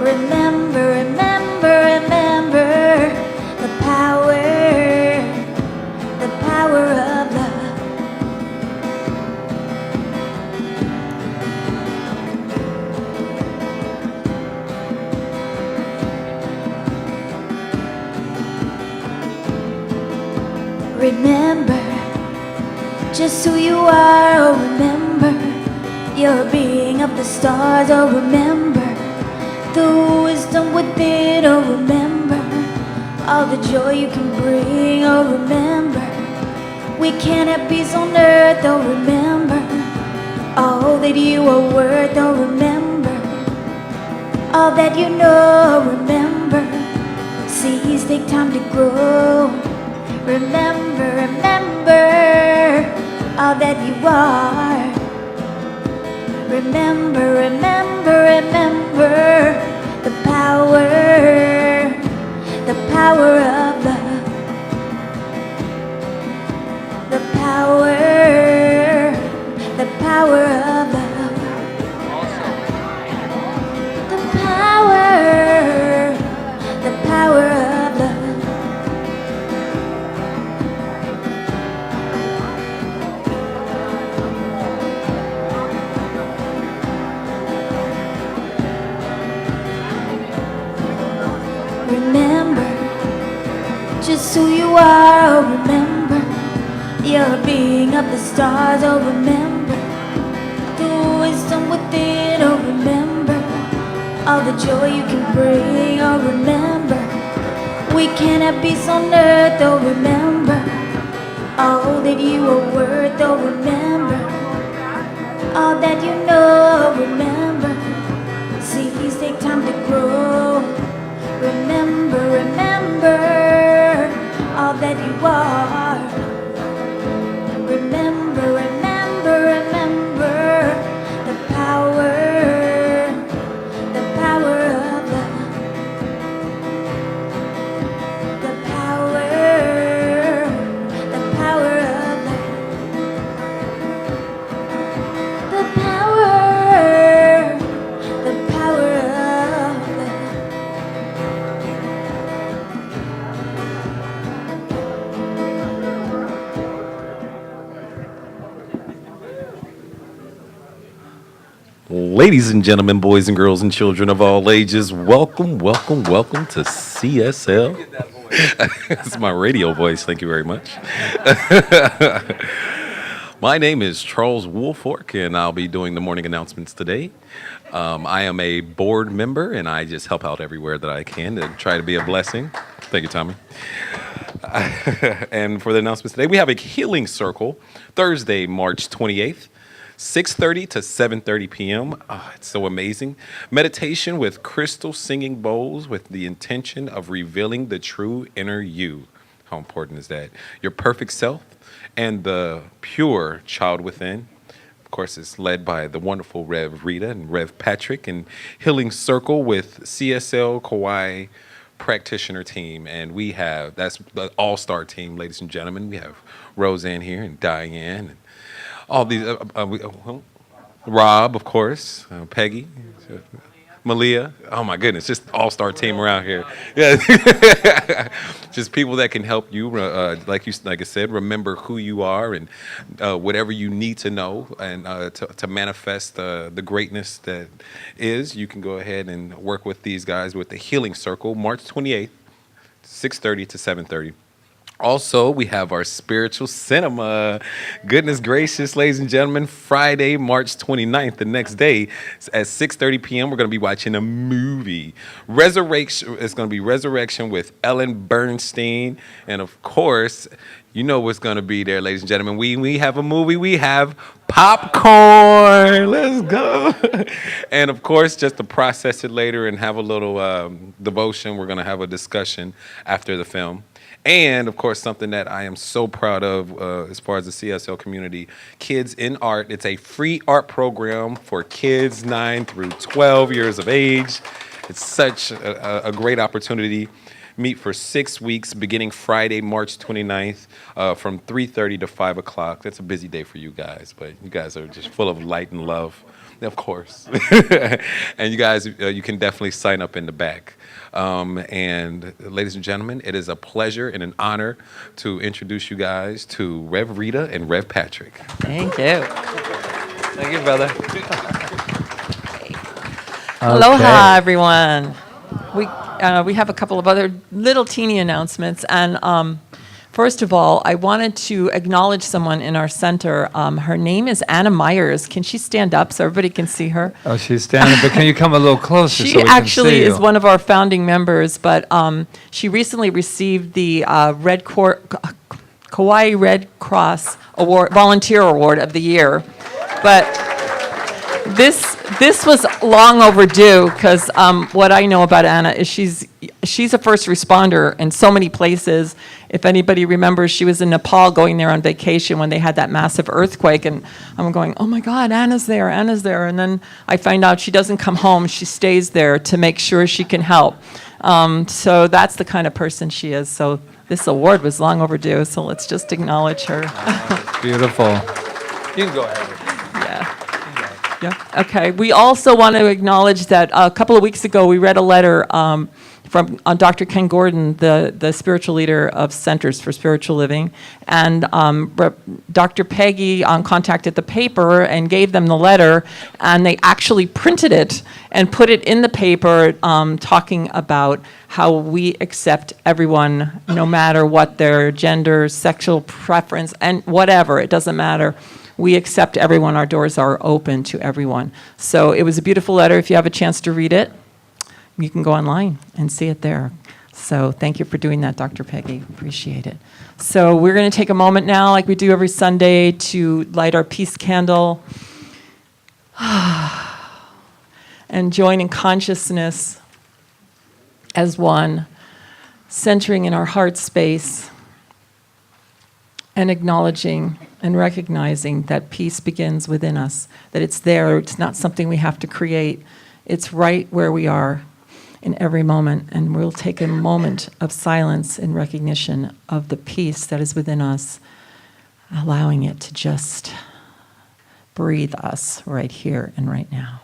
Remember, remember, remember the power of love. Remember just who you are, oh remember your being of the stars, oh remember the wisdom within, oh remember all the joy you can bring, oh remember we can't have peace on earth, oh remember all that you are worth, oh remember all that you know, oh remember seeds take time to grow. Remember, remember all that you are. Remember, remember, remember the power of love. The power of love. The power of love. Remember just who you are, oh remember your being of the stars, oh remember the wisdom within, oh remember all the joy you can bring, oh remember we can't have peace on earth, oh remember all that you are worth, oh remember all that you know, oh remember seeds take time to grow. Remember, remember all that you are. Remember, remember, remember the power of love. The power of love. The power of love. Ladies and gentlemen, boys and girls and children of all ages, welcome, welcome, welcome to CSL. It's my radio voice, thank you very much. My name is Charles Woolfork, and I'll be doing the morning announcements today. I am a board member, and I just help out everywhere that I can to try to be a blessing. Thank you, Tommy. And for the announcements today, we have a healing circle, Thursday, March 28th. 6:30 to 7:30 p.m. It's so amazing. Meditation with crystal singing bowls with the intention of revealing the true inner you. How important is that? Your perfect self and the pure child within. Of course, it's led by the wonderful Rev Rita and Rev Patrick, and Healing Circle with CSL Kauai practitioner team. And that's the all-star team, ladies and gentlemen. We have Roseanne here and Diane and all these, Rob, of course, Peggy, Malia. Oh my goodness, just all-star team around here. Yeah, just people that can help you, like I said, remember who you are and whatever you need to know, and to manifest the greatness that is. You can go ahead and work with these guys with the Healing Circle, March 28th, 6:30 to 7:30. Also, we have our spiritual cinema. Goodness gracious, ladies and gentlemen, Friday, March 29th, the next day at 6:30 p.m., we're going to be watching a movie. Resurrection. It's going to be Resurrection with Ellen Bernstein. And of course, you know what's going to be there, ladies and gentlemen. We have a movie. We have popcorn. Let's go. And of course, just to process it later and have a little devotion, we're going to have a discussion after the film. And, of course, something that I am so proud of as far as the CSL community, Kids in Art. It's a free art program for kids 9 through 12 years of age. It's such a great opportunity. Meet for 6 weeks, beginning Friday, March 29th, from 3:30 to 5 o'clock. That's a busy day for you guys, but you guys are just full of light and love. Of course. And you guys, you can definitely sign up in the back. And ladies and gentlemen, it is a pleasure and an honor to introduce you guys to Rev Rita and Rev Patrick. Thank you. Thank you, brother. Aloha, everyone. We have a couple of other little teeny announcements. And first of all, I wanted to acknowledge someone in our center. Her name is Anna Myers. Can she stand up so everybody can see her? Oh, she's standing, but can you come a little closer She so we actually can see is you? one of our founding members, but she recently received the Kauai Red Cross Award, Volunteer Award of the Year. But this was long overdue because what I know about Anna is she's a first responder in so many places. If anybody remembers, she was in Nepal going there on vacation when they had that massive earthquake, and I'm going, oh my God, Anna's there, and then I find out she doesn't come home, she stays there to make sure she can help. So that's the kind of person she is. So this award was long overdue, so let's just acknowledge her. Beautiful. You can go ahead. Yeah. Okay. We also want to acknowledge that a couple of weeks ago we read a letter from Dr. Ken Gordon, the spiritual leader of Centers for Spiritual Living, and Dr. Peggy contacted the paper and gave them the letter, and they actually printed it and put it in the paper, talking about how we accept everyone, no matter what their gender, sexual preference, and whatever. It doesn't matter. We accept everyone. Our doors are open to everyone. So it was a beautiful letter. If you have a chance to read it, you can go online and see it there. So thank you for doing that, Dr. Peggy. Appreciate it. So we're going to take a moment now, like we do every Sunday, to light our peace candle and join in consciousness as one, centering in our heart space and acknowledging and recognizing that peace begins within us, that it's there, it's not something we have to create, it's right where we are in every moment. And we'll take a moment of silence in recognition of the peace that is within us, allowing it to just breathe us right here and right now.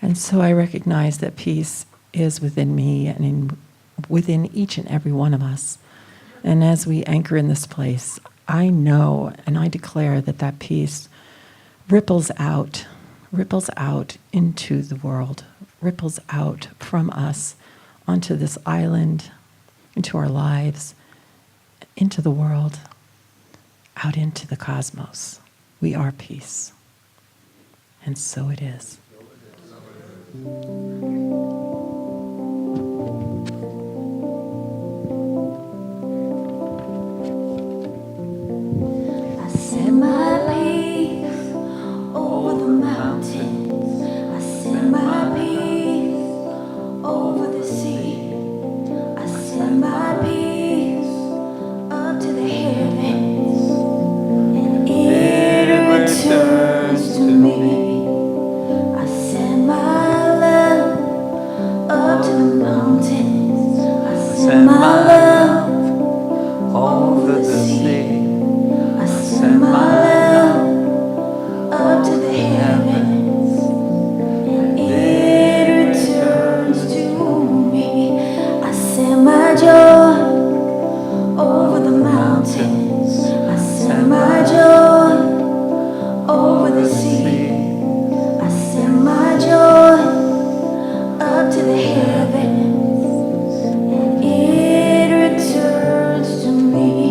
And so I recognize that peace is within me and within each and every one of us. And as we anchor in this place, I know and I declare that that peace ripples out into the world, ripples out from us onto this island, into our lives, into the world, out into the cosmos. We are peace. And so it is. I send my peace over the mountains. I send my peace over the sea. I send my peace up to the heavens, and it returns to me. I send my love up to the mountains. I send my love over the sea. I send my love up to the heavens, and it returns to me. I send my joy over the mountains. I send my joy over the sea. I send my joy up to the heavens, and it returns to me.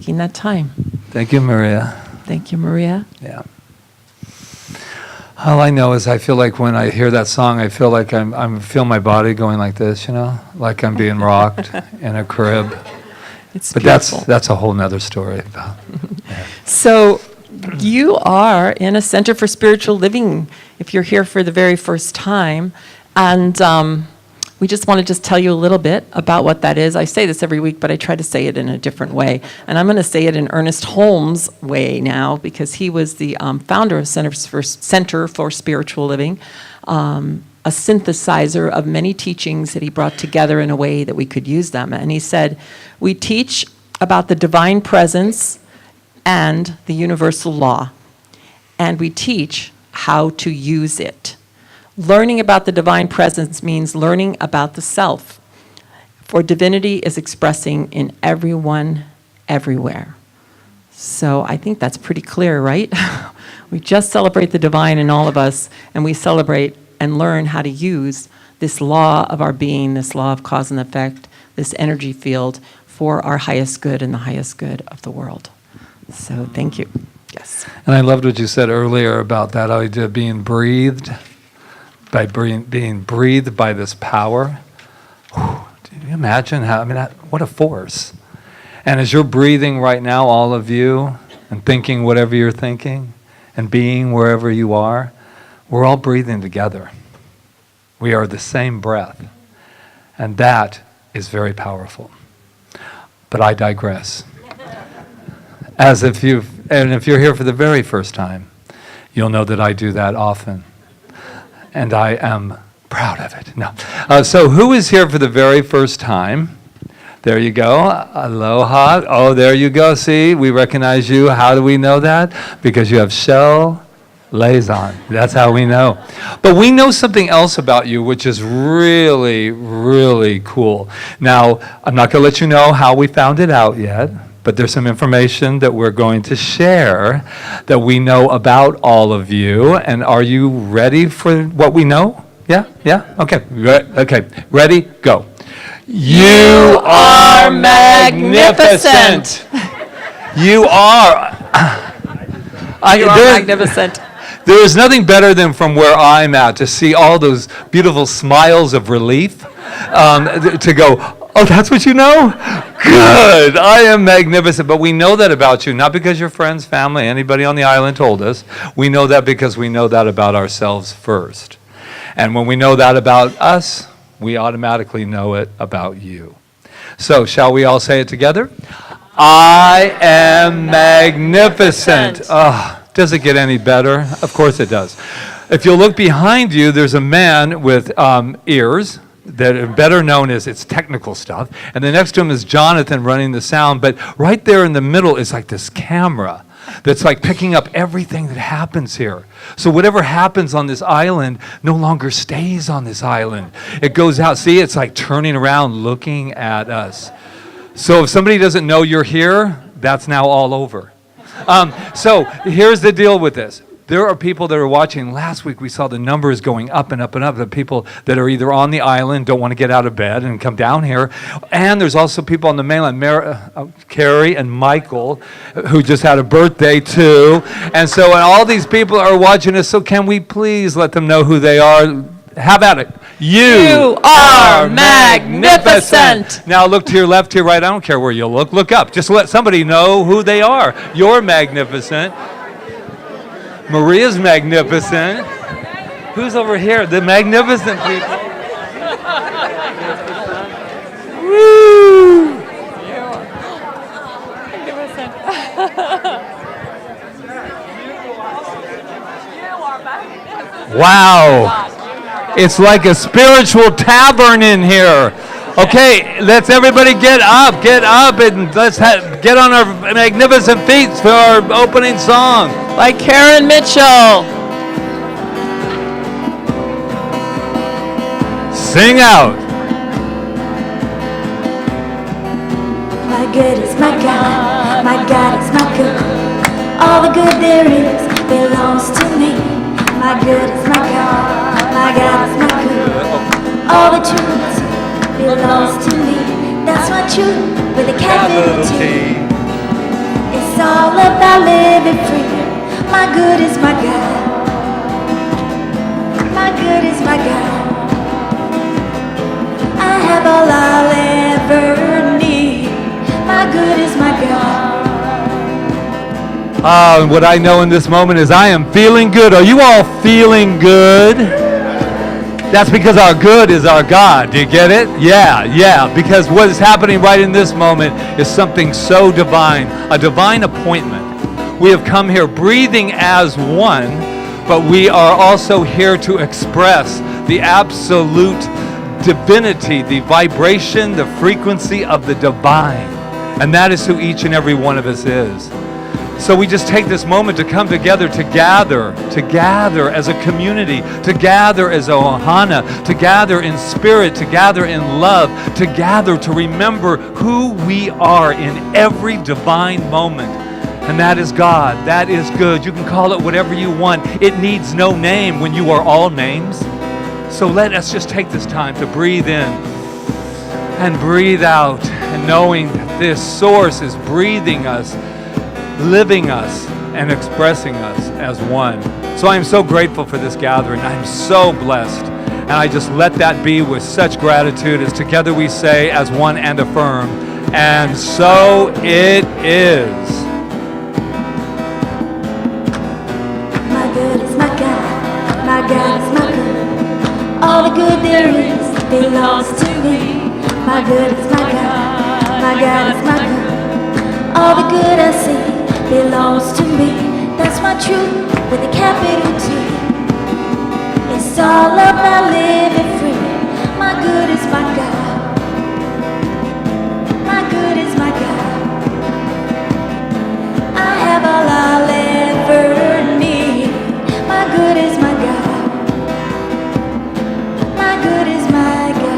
taking that time. Thank you, Maria. Thank you, Maria. Yeah. All I know is I feel like when I hear that song, I feel like I feel my body going like this, like I'm being rocked in a crib. It's But beautiful. that's a whole nother story. So you are in a Center for Spiritual Living if you're here for the very first time. And we just want to just tell you a little bit about what that is. I say this every week, but I try to say it in a different way. And I'm going to say it in Ernest Holmes' way now because he was the founder of Center for Spiritual Living, a synthesizer of many teachings that he brought together in a way that we could use them. And he said, we teach about the divine presence and the universal law, and we teach how to use it. Learning about the divine presence means learning about the self, for divinity is expressing in everyone, everywhere. So I think that's pretty clear, right? We just celebrate the divine in all of us, and we celebrate and learn how to use this law of our being, this law of cause and effect, this energy field for our highest good and the highest good of the world. So thank you. Yes. And I loved what you said earlier about that idea of being breathed, being breathed by this power. Whew, can you imagine what a force. And as you're breathing right now, all of you, and thinking whatever you're thinking, and being wherever you are, we're all breathing together. We are the same breath. And that is very powerful. But I digress. If you're here for the very first time, you'll know that I do that often. And I am proud of it. No. So who is here for the very first time? There you go. Aloha. Oh, there you go. See, we recognize you. How do we know that? Because you have shell liaison. That's how we know. But we know something else about you, which is really, really cool. Now, I'm not going to let you know how we found it out yet, but there's some information that we're going to share that we know about all of you. And are you ready for what we know? Yeah? Yeah? Okay. Okay. Ready? Go. You are magnificent. You are. You are magnificent. There is nothing better than from where I'm at to see all those beautiful smiles of relief, to go, oh, that's what you know? Good. I am magnificent. But we know that about you, not because your friends, family, anybody on the island told us. We know that because we know that about ourselves first. And when we know that about us, we automatically know it about you. So shall we all say it together? I am magnificent. Does it get any better? Of course it does. If you look behind you, there's a man with ears that are better known as, it's technical stuff. And the next to him is Jonathan running the sound. But right there in the middle is like this camera that's like picking up everything that happens here. So whatever happens on this island no longer stays on this island. It goes out. See, it's like turning around looking at us. So if somebody doesn't know you're here, that's now all over. So here's the deal with this. There are people that are watching. Last week we saw the numbers going up and up and up. The people that are either on the island, don't want to get out of bed and come down here. And there's also people on the mainland, Carrie and Michael, who just had a birthday too. And so all these people are watching us. So can we please let them know who they are? How about it? You are magnificent. Now look to your left, to your right. I don't care where you look. Look up. Just let somebody know who they are. You're magnificent. Maria's magnificent. Who's over here? The magnificent people. Woo! Wow. It's like a spiritual tavern in here. Okay, let's everybody get up, and let's get on our magnificent feet for our opening song. By Karen Mitchell. Sing out. My good is my God is my good. All the good there is belongs to me. My good is my God is my good. All the truth belongs to me. That's my truth with a capital T. all about living free. My good is my God. My good is my God. I have all I'll ever need. My good is my God. And what I know in this moment is I am feeling good. Are you all feeling good? That's because our good is our God. Do you get it? Yeah. Because what is happening right in this moment is something so divine, a divine appointment. We have come here breathing as one, but we are also here to express the absolute divinity, the vibration, the frequency of the divine. And that is who each and every one of us is. So we just take this moment to come together, to gather as a community, to gather as a ohana, to gather in spirit, to gather in love, to gather to remember who we are in every divine moment. And that is God. That is good. You can call it whatever you want. It needs no name when you are all names. So let us just take this time to breathe in and breathe out, and knowing that this source is breathing us, living us, and expressing us as one. So I am so grateful for this gathering. I am so blessed. And I just let that be with such gratitude as together we say as one and affirm, and so it is. My good is my God. My God is my good. All the good there is belongs to me. My good is my God. My God is my good. All the good I see belongs to me. That's my truth with a capital T. It's all about living free. My good is my God. My good is my God. I have all I'll ever need. My good is my God. My good is my God.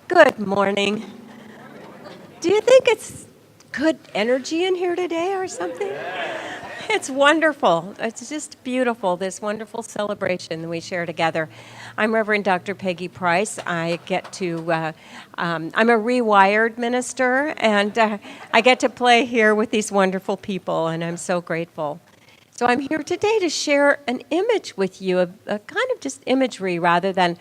Good morning. Do you think it's good energy in here today or something? It's wonderful. It's just beautiful, this wonderful celebration that we share together. I'm Reverend Dr. Peggy Price. I get to, I'm a rewired minister, and I get to play here with these wonderful people, and I'm so grateful. So I'm here today to share an image with you, a kind of just imagery rather than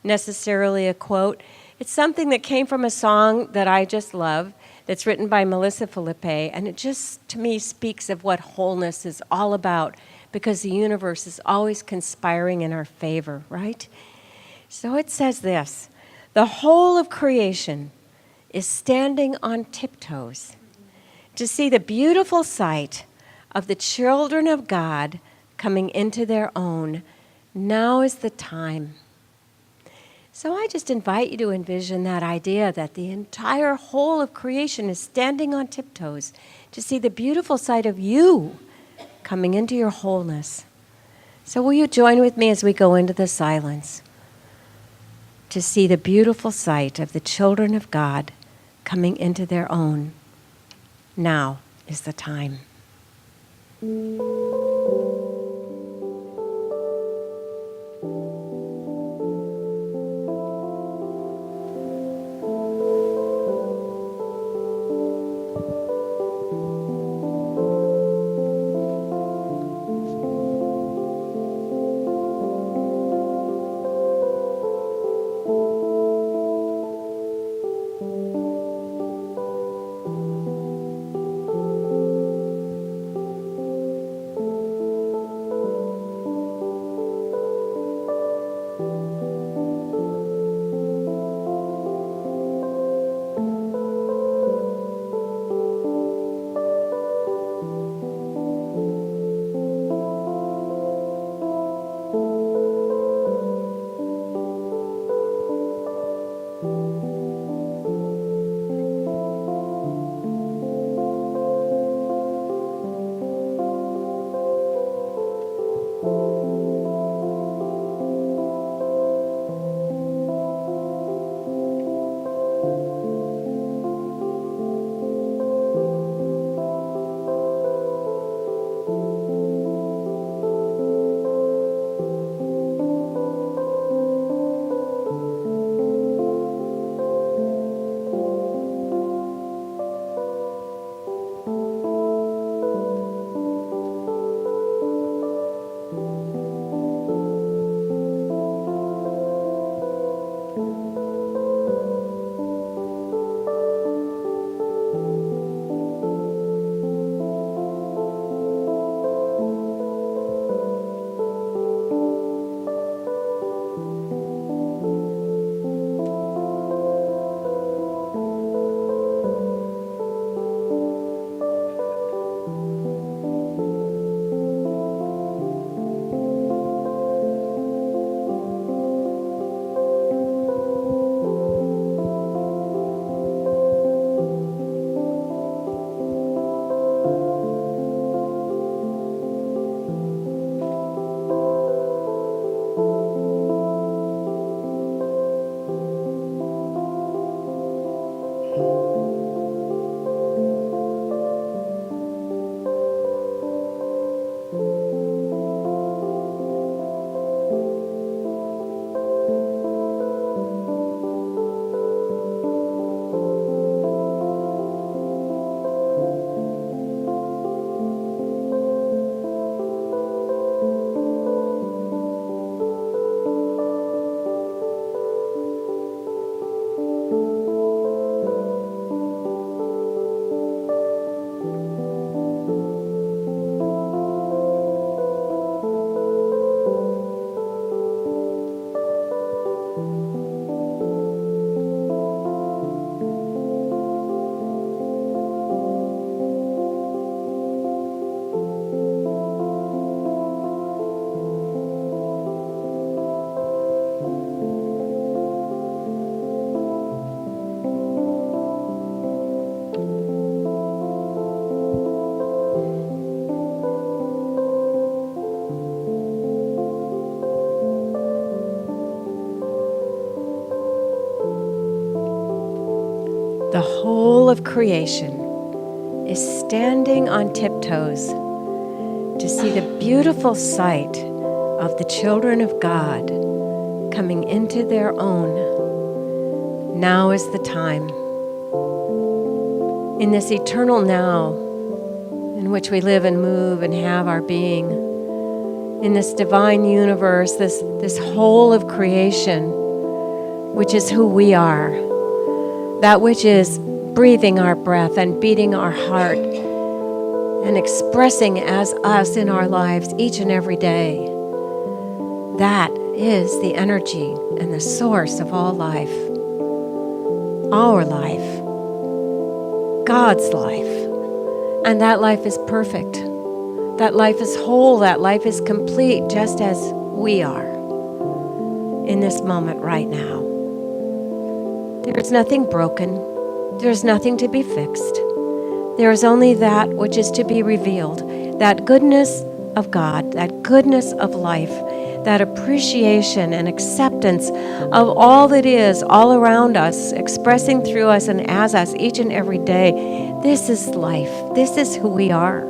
necessarily a quote. It's something that came from a song that I just love, that's written by Melissa Felipe, and it just, to me, speaks of what wholeness is all about, because the universe is always conspiring in our favor, right? So it says this: the whole of creation is standing on tiptoes to see the beautiful sight of the children of God coming into their own. Now is the time. So I just invite you to envision that idea that the entire whole of creation is standing on tiptoes to see the beautiful sight of you coming into your wholeness. So will you join with me as we go into the silence to see the beautiful sight of the children of God coming into their own? Now is the time. whole of creation is standing on tiptoes to see the beautiful sight of the children of God coming into their own. Now is the time. In this eternal now, in which we live and move and have our being, in this divine universe, this whole of creation, which is who we are, that which is breathing our breath and beating our heart and expressing as us in our lives each and every day. That is the energy and the source of all life. Our life. God's life. And that life is perfect. That life is whole. That life is complete, just as we are in this moment right now. There is nothing broken. There is nothing to be fixed. There is only that which is to be revealed. That goodness of God, that goodness of life, that appreciation and acceptance of all that is all around us, expressing through us and as us each and every day. This is life. This is who we are.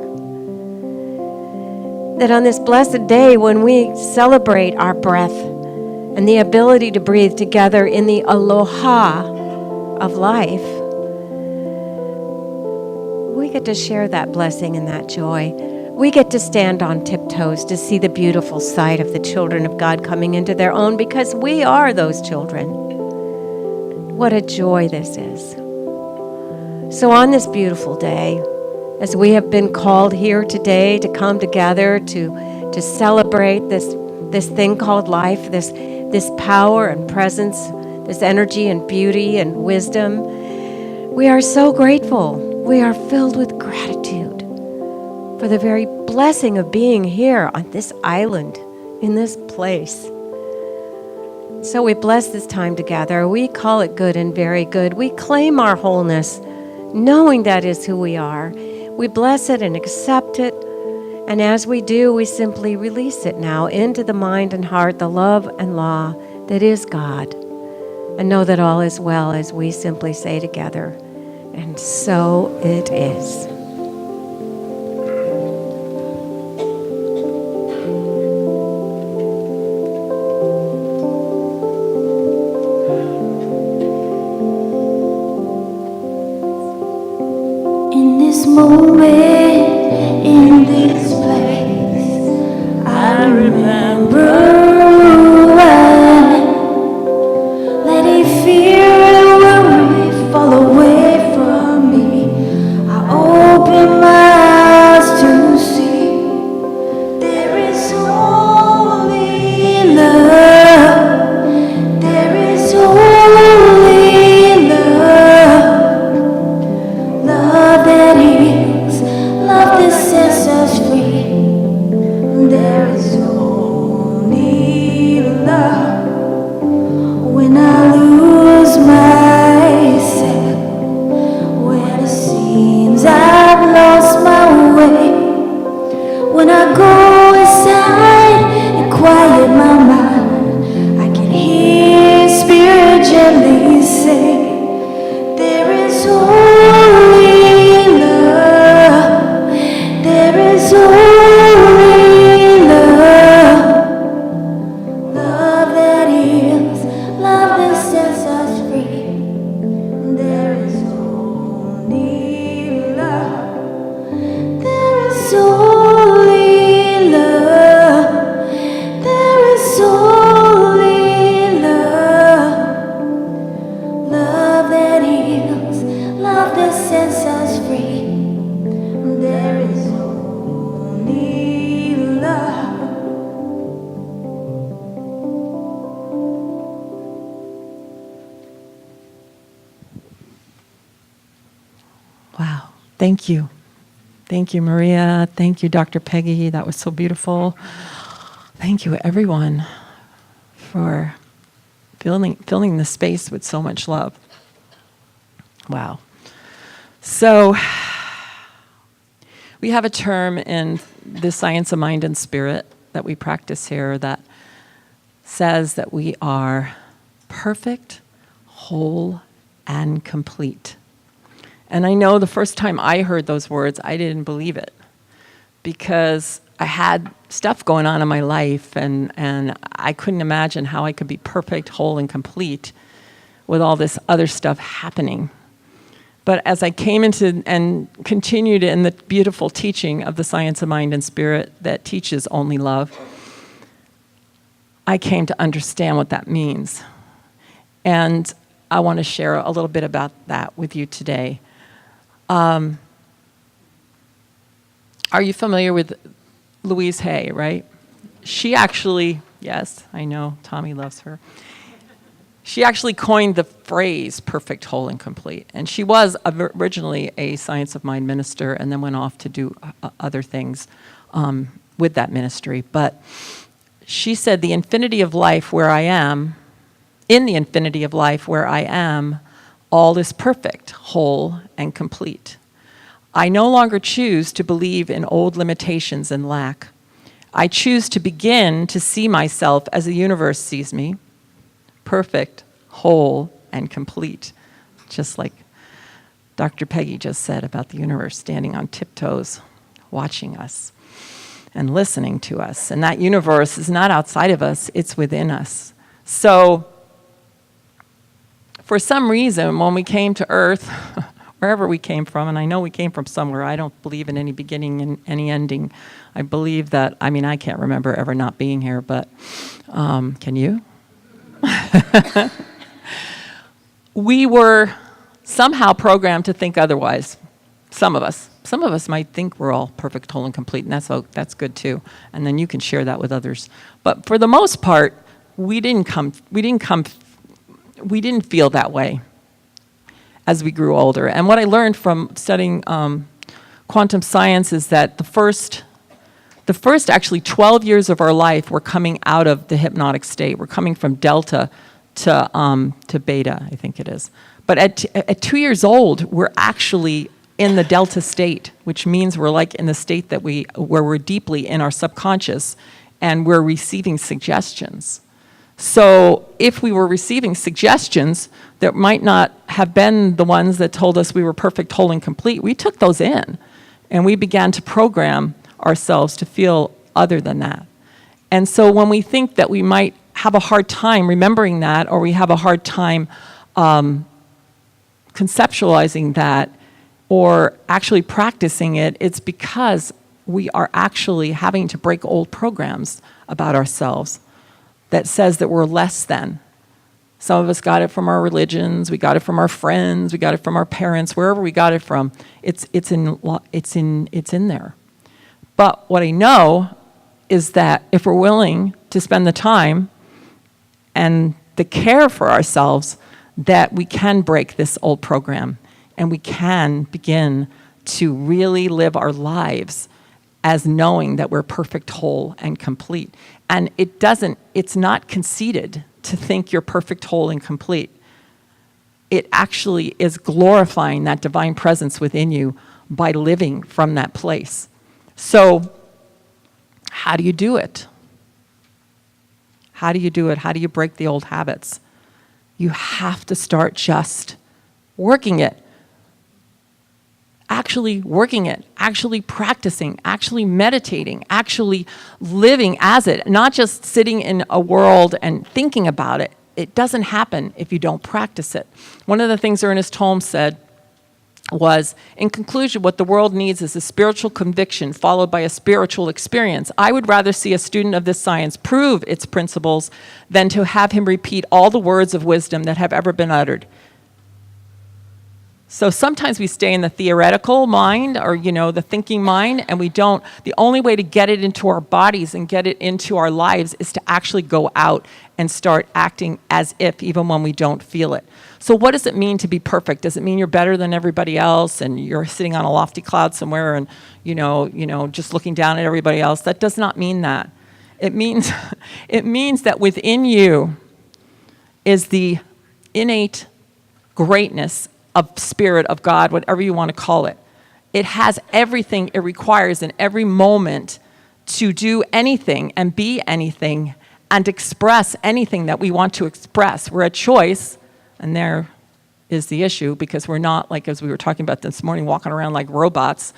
That on this blessed day when we celebrate our breath and the ability to breathe together in the aloha of life, we get to share that blessing and that joy. We get to stand on tiptoes to see the beautiful sight of the children of God coming into their own, because we are those children. What a joy this is. So on this beautiful day, as we have been called here today to come together to celebrate this thing called life, this power and presence, this energy and beauty and wisdom, we are so grateful. We are filled with gratitude for the very blessing of being here on this island, in this place. So we bless this time together. We call it good and very good. We claim our wholeness, knowing that is who we are. We bless it and accept it. And as we do, we simply release it now into the mind and heart, the love and law that is God. And know that all is well, as we simply say together, and so it is. In this moment, in this place, I remember when letting fear and worry fall away from me. I open my eyes to see there is only love. There is only love. Love that heals, love that sets us free. There is only love. When I lose myself, when it seems I've lost my way, when I go inside and quiet my mind, I can hear Spirit gently say, there is only love. There is only love. Love that heals, love that sets us free. There is only love. There is only love. There is only love. Love that heals, love that sets us free. There is only love. Wow. Thank you. Thank you, Maria. Thank you, Dr. Peggy. That was so beautiful. Thank you, everyone, for filling the space with so much love. Wow. So we have a term in the science of mind and spirit that we practice here that says that we are perfect, whole, and complete. And I know the first time I heard those words, I didn't believe it, because I had stuff going on in my life, and I couldn't imagine how I could be perfect, whole, and complete with all this other stuff happening. But as I came into and continued in the beautiful teaching of the science of mind and spirit that teaches only love, I came to understand what that means. And I want to share a little bit about that with you today. Are you familiar with Louise Hay, right? She actually, yes, I know, Tommy loves her. She actually coined the phrase perfect, whole, and complete. And she was originally a science of mind minister and then went off to do other things with that ministry. But she said, the infinity of life where I am, in the infinity of life where I am, all is perfect, whole, and complete. I no longer choose to believe in old limitations and lack. I choose to begin to see myself as the universe sees me, perfect, whole, and complete. Just like Dr. Peggy just said about the universe standing on tiptoes, watching us and listening to us. And that universe is not outside of us, it's within us. So, for some reason, when we came to Earth, wherever we came from, and I know we came from somewhere, I don't believe in any beginning and any ending. I believe that, I mean, I can't remember ever not being here, but can you? We were somehow programmed to think otherwise. Some of us. Some of us might think we're all perfect, whole, and complete, and that's good too. And then you can share that with others. But for the most part, we didn't feel that way as we grew older. And what I learned from studying quantum science is that the first actually 12 years of our life, we're coming out of the hypnotic state. We're coming from delta to beta, I think it is. But at 2 years old, we're actually in the delta state, which means we're like in the state that where we're deeply in our subconscious and we're receiving suggestions. So if we were receiving suggestions that might not have been the ones that told us we were perfect, whole, and complete, we took those in and we began to program ourselves to feel other than that. And so when we think that we might have a hard time remembering that, or we have a hard time conceptualizing that, or actually practicing it, it's because we are actually having to break old programs about ourselves that says that we're less than. Some of us got it from our religions, we got it from our friends, we got it from our parents, wherever we got it from, it's in there. But what I know is that if we're willing to spend the time and the care for ourselves, that we can break this old program and we can begin to really live our lives as knowing that we're perfect, whole, and complete. And it's not conceited to think you're perfect, whole, and complete. It actually is glorifying that divine presence within you by living from that place. So, how do you do it? How do you do it? How do you break the old habits? You have to start just working it. Actually working it, actually practicing, actually meditating, actually living as it, not just sitting in a world and thinking about it. It doesn't happen if you don't practice it. One of the things Ernest Holmes said was, in conclusion, what the world needs is a spiritual conviction followed by a spiritual experience. I would rather see a student of this science prove its principles than to have him repeat all the words of wisdom that have ever been uttered. So sometimes we stay in the theoretical mind or, the thinking mind, and we don't. The only way to get it into our bodies and get it into our lives is to actually go out and start acting as if, even when we don't feel it. So what does it mean to be perfect? Does it mean you're better than everybody else and you're sitting on a lofty cloud somewhere and, just looking down at everybody else? That does not mean that. It means that within you is the innate greatness of spirit of God, whatever you want to call it. It has everything it requires in every moment to do anything and be anything and express anything that we want to express. We're a choice, and there is the issue, because we're not, like as we were talking about this morning, walking around like robots,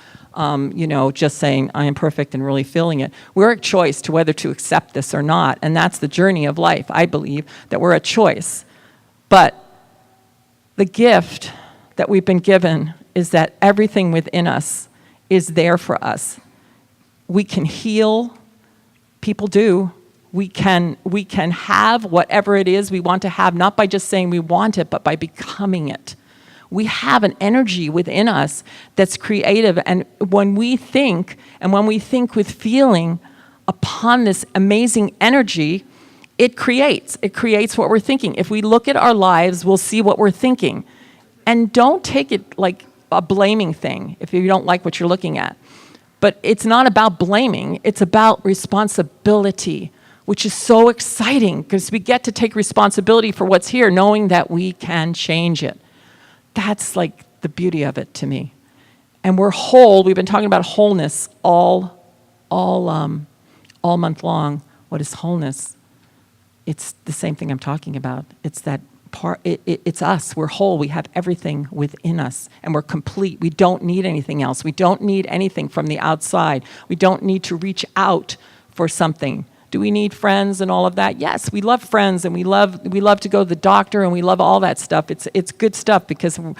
just saying, I am perfect and really feeling it. We're a choice to whether to accept this or not, and that's the journey of life. I believe that we're a choice. But the gift that we've been given is that everything within us is there for us. We can heal. People do. We can have whatever it is we want to have, not by just saying we want it, but by becoming it. We have an energy within us that's creative, and when we think with feeling upon this amazing energy, it creates what we're thinking. If we look at our lives, we'll see what we're thinking. And don't take it like a blaming thing if you don't like what you're looking at. But it's not about blaming, it's about responsibility, which is so exciting because we get to take responsibility for what's here, knowing that we can change it. That's like the beauty of it to me. And we're whole. We've been talking about wholeness all month long. What is wholeness? It's the same thing I'm talking about. It's that part. It's us. We're whole. We have everything within us, and we're complete. We don't need anything else. We don't need anything from the outside. We don't need to reach out for something. Do we need friends and all of that? Yes, we love friends, and we love to go to the doctor, and we love all that stuff. It's good stuff because, and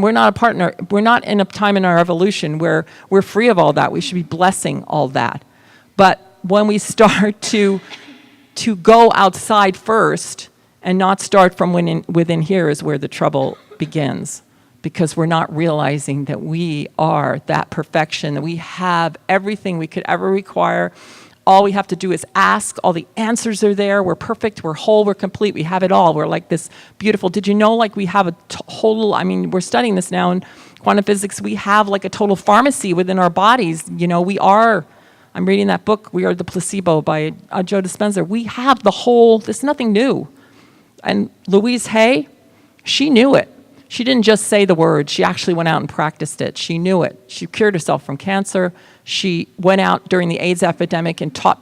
we're not a partner. We're not in a time in our evolution where we're free of all that. We should be blessing all that. But when we start to go outside first and not start from within here is where the trouble begins, because we're not realizing that we are that perfection, that we have everything we could ever require. All we have to do is ask. All the answers are there. We're perfect. We're whole. We're complete. We have it all. We're like this beautiful. Did you know, like we have a total, we're studying this now in quantum physics. We have like a total pharmacy within our bodies. We are, I'm reading that book, We Are the Placebo by Joe Dispenza. We have the whole, there's nothing new. And Louise Hay, she knew it. She didn't just say the words. She actually went out and practiced it. She knew it. She cured herself from cancer. She went out during the AIDS epidemic and taught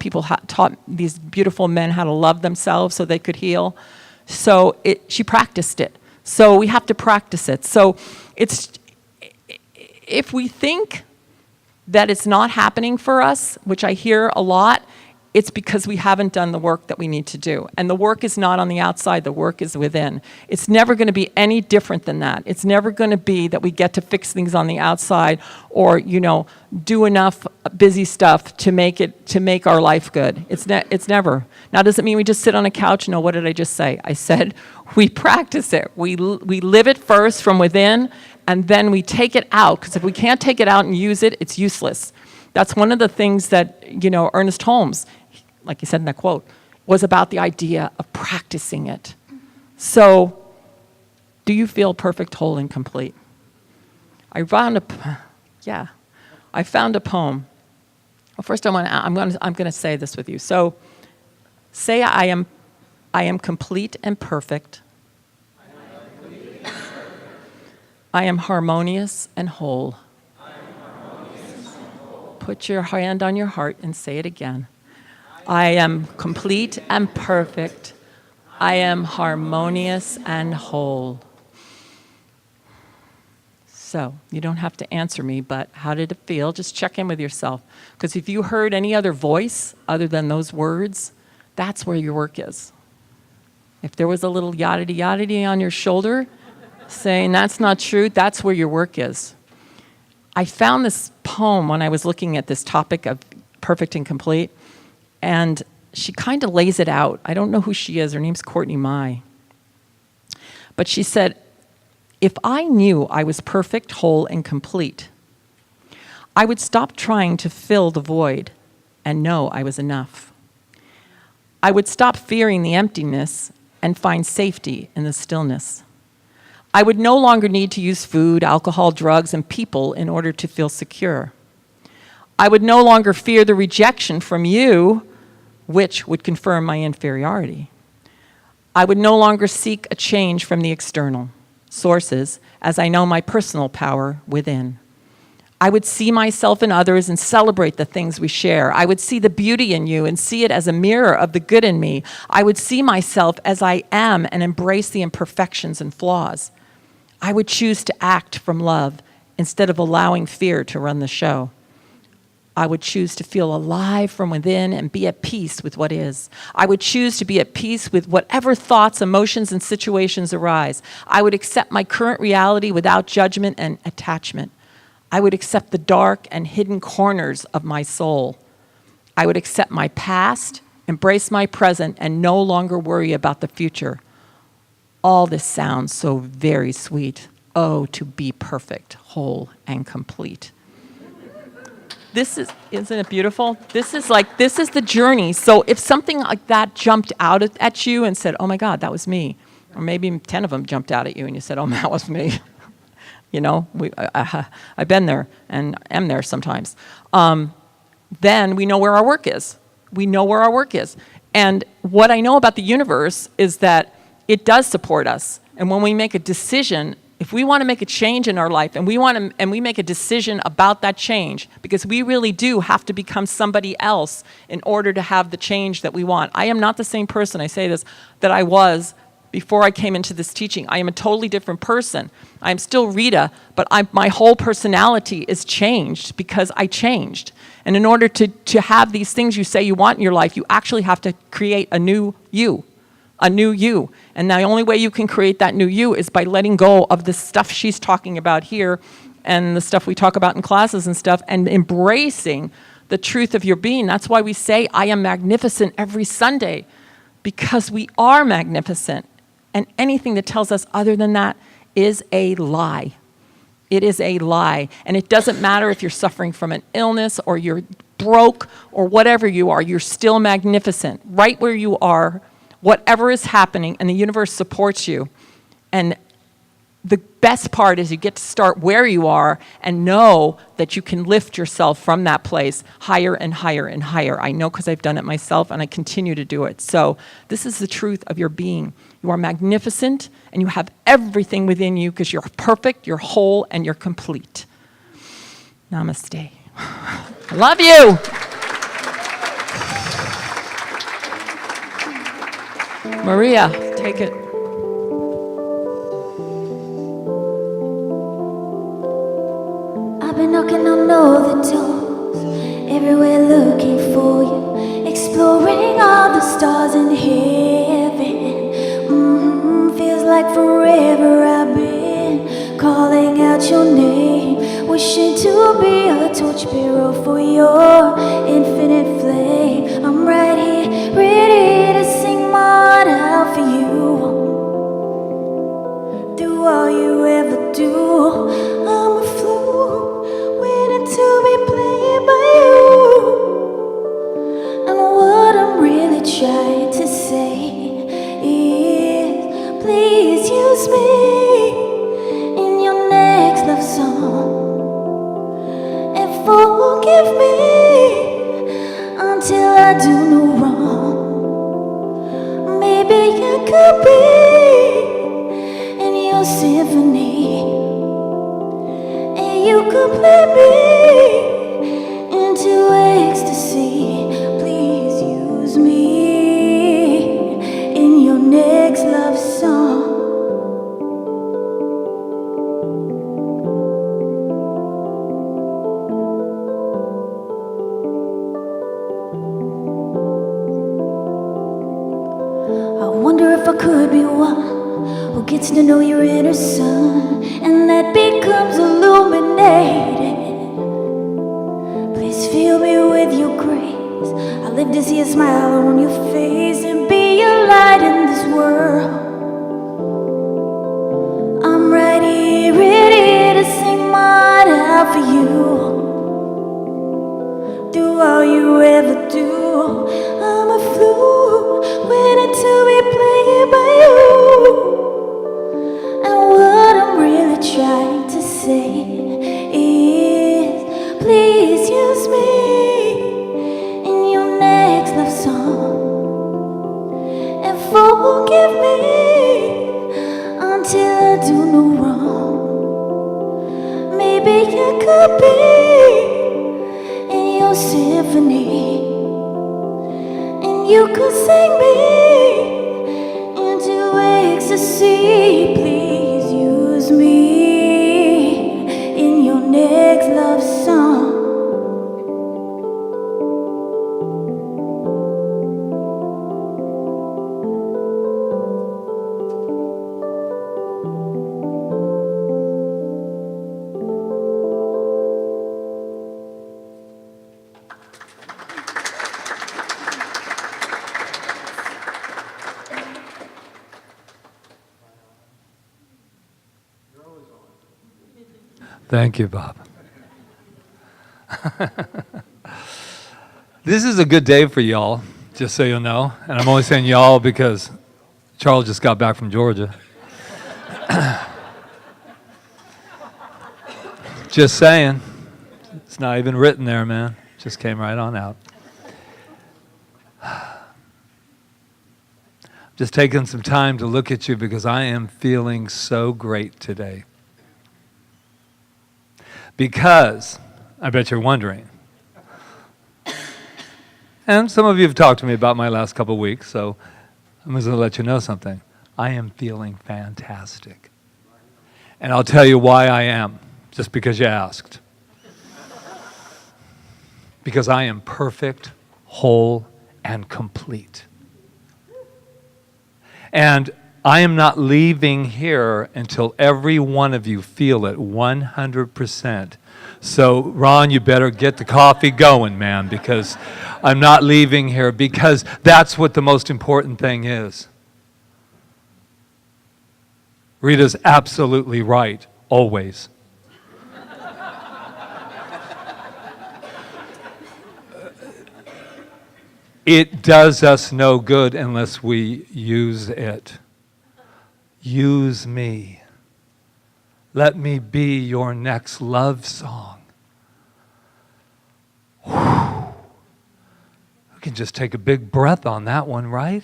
these beautiful men how to love themselves so they could heal. So she practiced it. So we have to practice it. So if we think that it's not happening for us, which I hear a lot, it's because we haven't done the work that we need to do. And the work is not on the outside, the work is within. It's never going to be any different than that. It's never going to be that we get to fix things on the outside or, do enough busy stuff to make our life good. It's never. Now, does it mean we just sit on a couch? No, what did I just say? I said we practice it. We live it first from within, and then we take it out, because if we can't take it out and use it, it's useless. That's one of the things that, Ernest Holmes, like he said in that quote, was about the idea of practicing it. So, do you feel perfect, whole, and complete? I found a poem. Well, first I'm going to say this with you. So, say I am complete and perfect. I am harmonious and whole. Put your hand on your heart and say it again. I am complete and perfect. I am harmonious and whole. So, you don't have to answer me, but how did it feel? Just check in with yourself. Because if you heard any other voice other than those words, that's where your work is. If there was a little yada-yada on your shoulder saying that's not true, that's where your work is. I found this poem when I was looking at this topic of perfect and complete, and she kind of lays it out. I don't know who she is. Her name's Courtney Mai. But she said, if I knew I was perfect, whole, and complete, I would stop trying to fill the void and know I was enough. I would stop fearing the emptiness and find safety in the stillness. I would no longer need to use food, alcohol, drugs, and people in order to feel secure. I would no longer fear the rejection from you, which would confirm my inferiority. I would no longer seek a change from the external sources, as I know my personal power within. I would see myself in others and celebrate the things we share. I would see the beauty in you and see it as a mirror of the good in me. I would see myself as I am and embrace the imperfections and flaws. I would choose to act from love instead of allowing fear to run the show. I would choose to feel alive from within and be at peace with what is. I would choose to be at peace with whatever thoughts, emotions, and situations arise. I would accept my current reality without judgment and attachment. I would accept the dark and hidden corners of my soul. I would accept my past, embrace my present, and no longer worry about the future. All this sounds so very sweet. Oh, to be perfect, whole, and complete. Isn't it beautiful? This is the journey. So if something like that jumped out at you and said, oh my God, that was me, or maybe 10 of them jumped out at you and you said, oh, that was me. You know, I've been there and am there sometimes. Then we know where our work is. We know where our work is. And what I know about the universe is that it does support us. And when we make a decision, if we want to make a change in our life and we make a decision about that change, because we really do have to become somebody else in order to have the change that we want. I am not the same person, I say this, that I was before I came into this teaching. I am a totally different person. I'm still Rita, but my whole personality is changed because I changed. And in order to have these things you say you want in your life, you actually have to create a new you. A new you. And the only way you can create that new you is by letting go of the stuff she's talking about here and the stuff we talk about in classes and stuff, and embracing the truth of your being. That's why we say, I am magnificent every Sunday, because we are magnificent. And anything that tells us other than that is a lie. It is a lie. And it doesn't matter if you're suffering from an illness or you're broke or whatever you are, you're still magnificent. Right where you are, whatever is happening, and the universe supports you. And the best part is you get to start where you are and know that you can lift yourself from that place higher and higher and higher. I know because I've done it myself and I continue to do it. So this is the truth of your being. You are magnificent and you have everything within you because you're perfect, you're whole, and you're complete. Namaste. I love you. Maria, take it. I've been knocking on all the doors, everywhere looking for you, exploring all the stars in heaven. Feels like forever I've been calling out your name, wishing to be a torchbearer for your infinite flame. I'm right here, ready to sing mine out for you. Do all you ever do. I'm a fool, waiting to be played by you. And what I'm really trying to say is, please use me in your next love song, and forgive me until I do no wrong. Maybe I could be in your symphony, and you could play me into ecstasy. Please use me in your next love song. I wonder if I could be one who gets to know your inner sun, and that becomes illuminated. Please fill me with your grace. I live to see a smile on your face and be a light in this world. I'm right here, ready to sing mine out for you. Do all you ever do. I'm a fool, waiting to be played by you. And what I'm really trying to say is, please use me in your next love song, and forgive me until I do no wrong. Maybe maybe you could be in your symphony, and you could sing me into ecstasy. Please use me in your next love song. Thank you, Bob. This is a good day for y'all, just so you know. And I'm only saying y'all because Charles just got back from Georgia. Just saying. It's not even written there, man. Just came right on out. Just taking some time to look at you because I am feeling so great today. Because, I bet you're wondering, and some of you have talked to me about my last couple of weeks, so I'm just going to let you know something. I am feeling fantastic. And I'll tell you why I am, just because you asked. Because I am perfect, whole, and complete. And I am not leaving here until every one of you feel it 100%. So, Ron, you better get the coffee going, man, because I'm not leaving here, because that's what the most important thing is. Rita's absolutely right, always. It does us no good unless we use it. Use me. Let me be your next love song. Whew. We can just take a big breath on that one, right?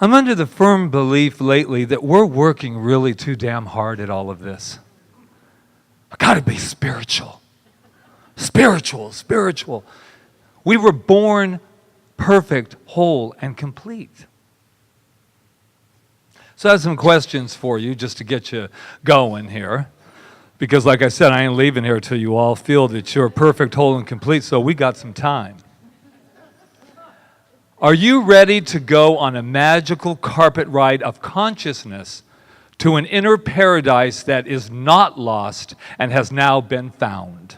I'm under the firm belief lately that we're working really too damn hard at all of this. I've got to be spiritual. Spiritual. We were born perfect, whole, and complete. So I have some questions for you just to get you going here. Because like I said, I ain't leaving here until you all feel that you're perfect, whole, and complete, so we got some time. Are you ready to go on a magical carpet ride of consciousness to an inner paradise that is not lost and has now been found?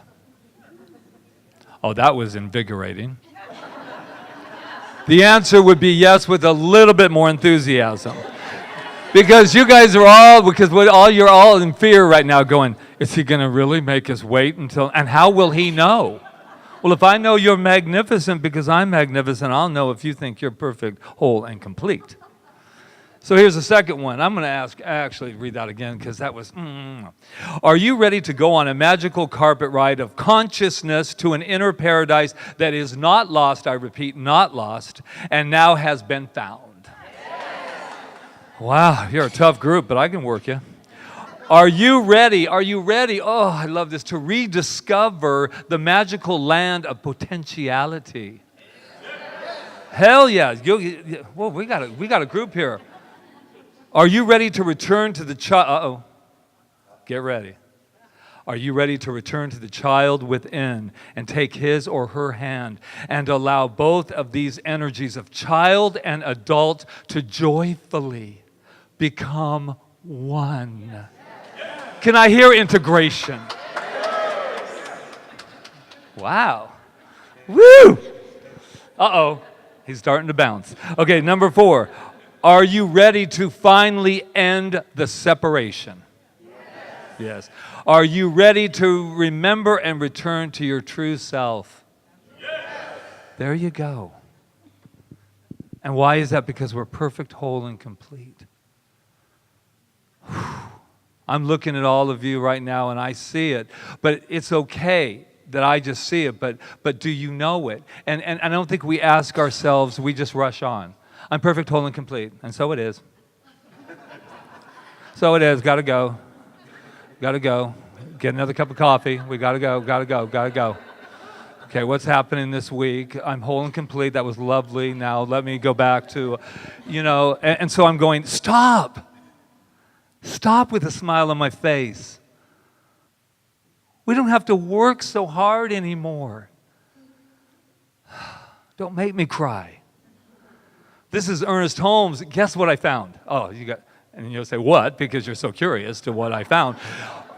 Oh, that was invigorating. The answer would be yes with a little bit more enthusiasm. Because you guys are you're all in fear right now going, is he going to really make us wait until, and how will he know? Well, if I know you're magnificent because I'm magnificent, I'll know if you think you're perfect, whole, and complete. So here's the second one. I'm going to actually read that again because that was, Are you ready to go on a magical carpet ride of consciousness to an inner paradise that is not lost, I repeat, not lost, and now has been found? Wow, you're a tough group, but I can work you. Are you ready? Oh, I love this. To rediscover the magical land of potentiality. Hell yeah. Whoa, we got a group here. Are you ready to return to the child? Get ready. Are you ready to return to the child within and take his or her hand and allow both of these energies of child and adult to joyfully become one? Can I hear integration? Wow. Woo! Uh-oh. He's starting to bounce. Okay, number 4. Are you ready to finally end the separation? Yes. Are you ready to remember and return to your true self? Yes. There you go. And why is that? Because we're perfect, whole, and complete. I'm looking at all of you right now and I see it, but it's okay that I just see it, but do you know it? And I don't think we ask ourselves, we just rush on. I'm perfect, whole, and complete, and so it is. So it is, gotta go. get another cup of coffee. We gotta go. Okay, what's happening this week? I'm whole and complete. That was lovely. Now let me go back to, and so I'm going, stop. Stop with a smile on my face. We don't have to work so hard anymore. Don't make me cry. This is Ernest Holmes. Guess what I found? Oh, and you'll say, what? Because you're so curious to what I found.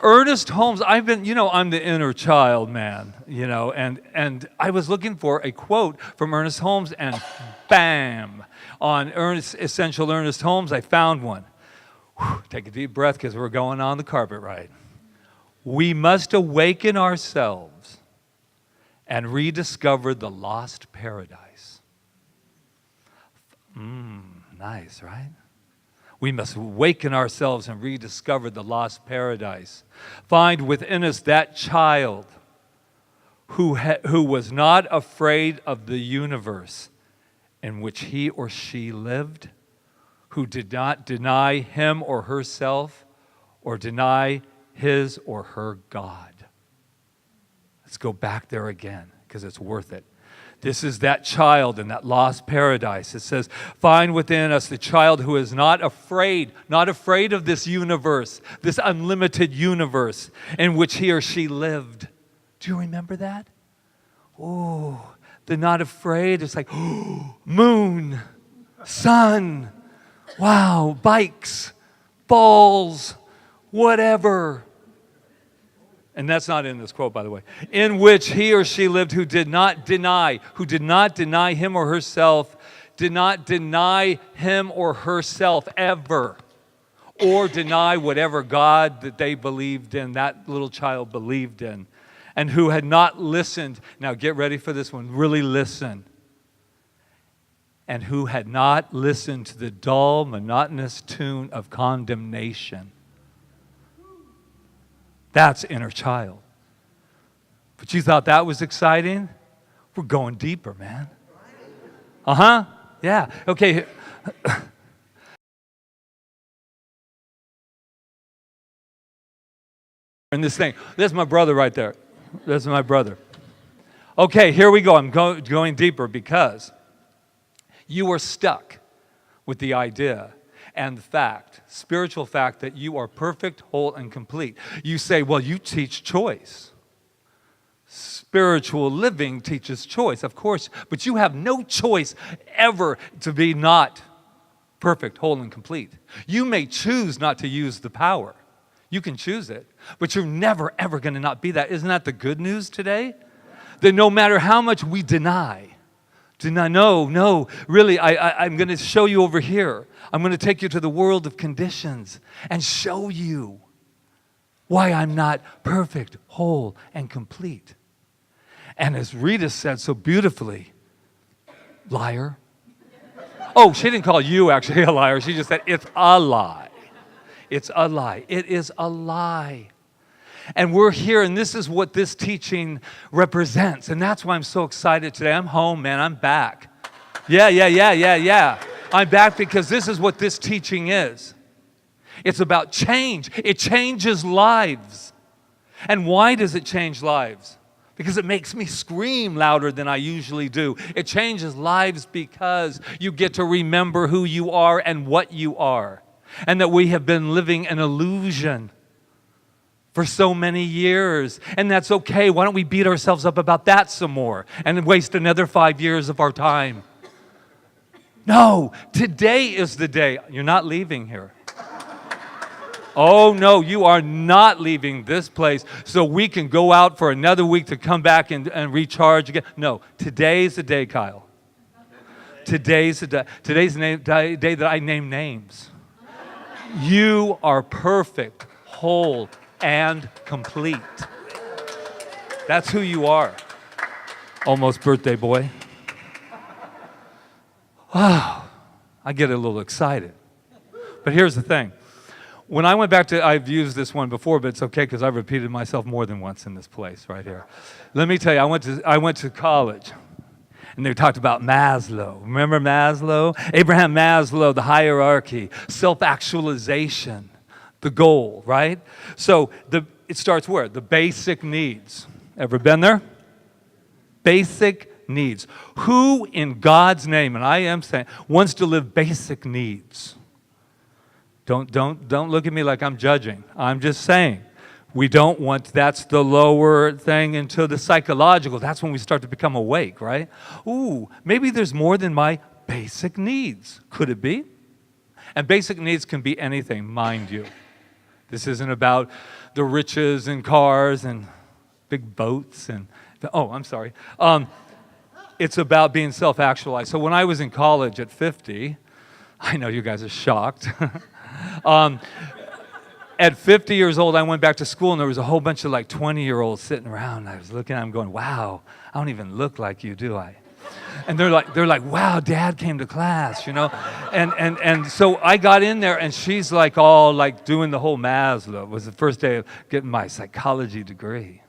Ernest Holmes, I'm the inner child man, and I was looking for a quote from Ernest Holmes, and bam, on Essential Ernest Holmes, I found one. Whew, take a deep breath because we're going on the carpet ride. We must awaken ourselves and rediscover the lost paradise. Nice, right? We must awaken ourselves and rediscover the lost paradise. Find within us that child who was not afraid of the universe in which he or she lived, who did not deny him or herself or deny his or her God. Let's go back there again because it's worth it. This is that child in that lost paradise. It says, find within us the child who is not afraid of this universe, this unlimited universe in which he or she lived. Do you remember that? Oh, they're not afraid. It's like, moon, sun, wow, bikes, balls, whatever. And that's not in this quote, by the way. In which he or she lived who did not deny him or herself, did not deny him or herself ever, or deny whatever God that they believed in, that little child believed in, and who had not listened. Now get ready for this one, really listen. And who had not listened to the dull, monotonous tune of condemnation. That's inner child. But you thought that was exciting? We're going deeper, man. Yeah. Okay. And this thing. That's my brother right there. That's my brother. Okay, here we go. I'm going deeper because you are stuck with the idea and the fact, spiritual fact, that you are perfect, whole, and complete. You say, well, you teach choice. Spiritual living teaches choice, of course, but you have no choice ever to be not perfect, whole, and complete. You may choose not to use the power. You can choose it, but you're never, ever going to not be that. Isn't that the good news today? That no matter how much we deny, no, really, I'm going to show you over here. I'm going to take you to the world of conditions and show you why I'm not perfect, whole, and complete. And as Rita said so beautifully, liar. Oh, she didn't call you actually a liar. She just said it's a lie. It's a lie. It is a lie. And we're here, and this is what this teaching represents. And that's why I'm so excited today. I'm home, man. I'm back. Yeah. I'm back because this is what this teaching is. It's about change. It changes lives. And why does it change lives? Because it makes me scream louder than I usually do. It changes lives because you get to remember who you are and what you are. And that we have been living an illusion for so many years. And that's okay. Why don't we beat ourselves up about that some more and waste another 5 years of our time? No, today is the day. You're not leaving here. Oh, no, you are not leaving this place so we can go out for another week to come back and recharge again. No, today's the day, Kyle. Today's the day. Today's the day that I name names. You are perfect, whole, and complete. That's who you are. Almost birthday boy. Wow, I get a little excited. But here's the thing. When I went back to, I've used this one before, but it's okay because I've repeated myself more than once in this place right here. Let me tell you, I went to college, and they talked about Maslow. Remember Maslow? Abraham Maslow, the hierarchy, self-actualization, the goal, right? So It starts where? The basic needs. Ever been there? Basic needs. Who in God's name, and I am saying, wants to live basic needs? Don't look at me like I'm judging. I'm just saying. We don't want, that's the lower thing into the psychological. That's when we start to become awake, right? Ooh, maybe there's more than my basic needs. Could it be? And basic needs can be anything, mind you. This isn't about the riches and cars and big boats and, I'm sorry. It's about being self-actualized. So when I was in college at 50, I know you guys are shocked. At 50 years old, I went back to school, and there was a whole bunch of like 20-year-olds sitting around. And I was looking at them going, wow, I don't even look like you, do I? And they're like, wow, Dad came to class, you know? And so I got in there, and she's like all like doing the whole Maslow. It was the first day of getting my psychology degree.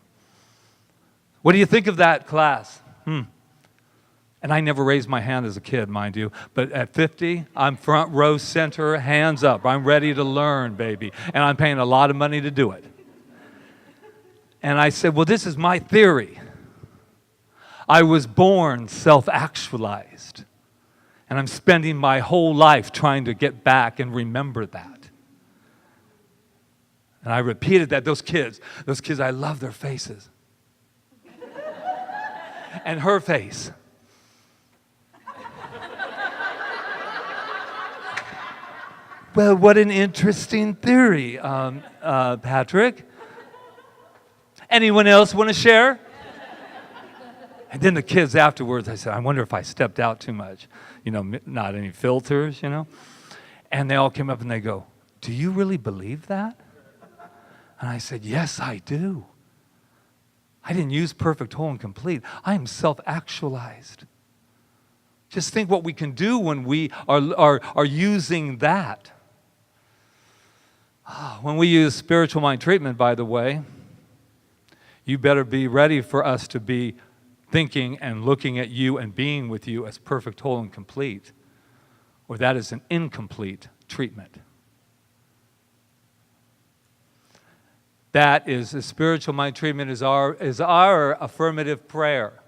What do you think of that class? And I never raised my hand as a kid, mind you. But at 50, I'm front row center, hands up. I'm ready to learn, baby. And I'm paying a lot of money to do it. And I said, well, this is my theory. I was born self-actualized. And I'm spending my whole life trying to get back and remember that. And I repeated that. Those kids, I love their faces. And her face. Well, what an interesting theory, Patrick. Anyone else want to share? And then the kids afterwards, I said, I wonder if I stepped out too much. You know, not any filters, you know. And they all came up and they go, do you really believe that? And I said, yes, I do. I didn't use perfect, whole, and complete. I am self-actualized. Just think what we can do when we are using that. When we use spiritual mind treatment, by the way, you better be ready for us to be thinking and looking at you and being with you as perfect, whole, and complete, or that is an incomplete treatment. That is, the spiritual mind treatment is our affirmative prayer.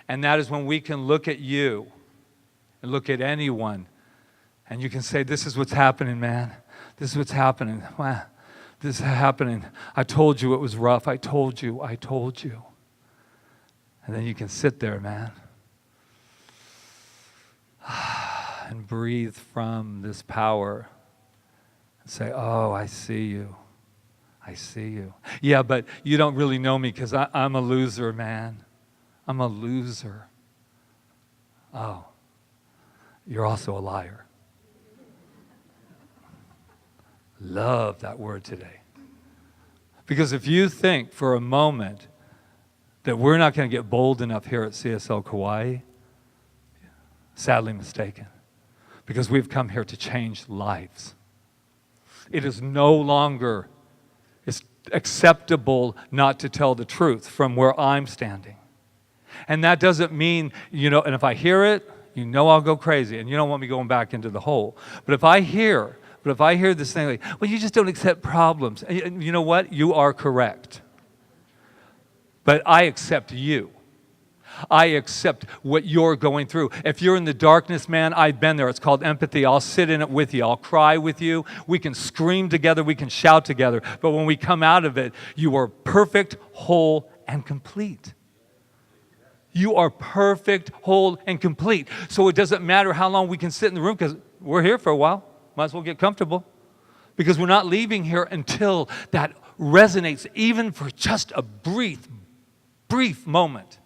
And that is when we can look at you and look at anyone, and you can say, this is what's happening, man. This is what's happening. Wow, this is happening. I told you it was rough. I told you. And then you can sit there, man, and breathe from this power and say, oh, I see you. I see you. Yeah, but you don't really know me because I'm a loser, man. I'm a loser. Oh, you're also a liar. Love that word today. Because if you think for a moment that we're not going to get bold enough here at CSL Kauai, sadly mistaken. Because we've come here to change lives. It is no longer acceptable not to tell the truth from where I'm standing. And that doesn't mean, and if I hear it, I'll go crazy, and you don't want me going back into the hole. But if I hear this thing like, well, you just don't accept problems. And you know what? You are correct. But I accept you. I accept what you're going through. If you're in the darkness, man, I've been there. It's called empathy. I'll sit in it with you. I'll cry with you. We can scream together. We can shout together. But when we come out of it, you are perfect, whole, and complete. You are perfect, whole, and complete. So it doesn't matter how long we can sit in the room because we're here for a while. Might as well get comfortable. Because we're not leaving here until that resonates, even for just a brief moment.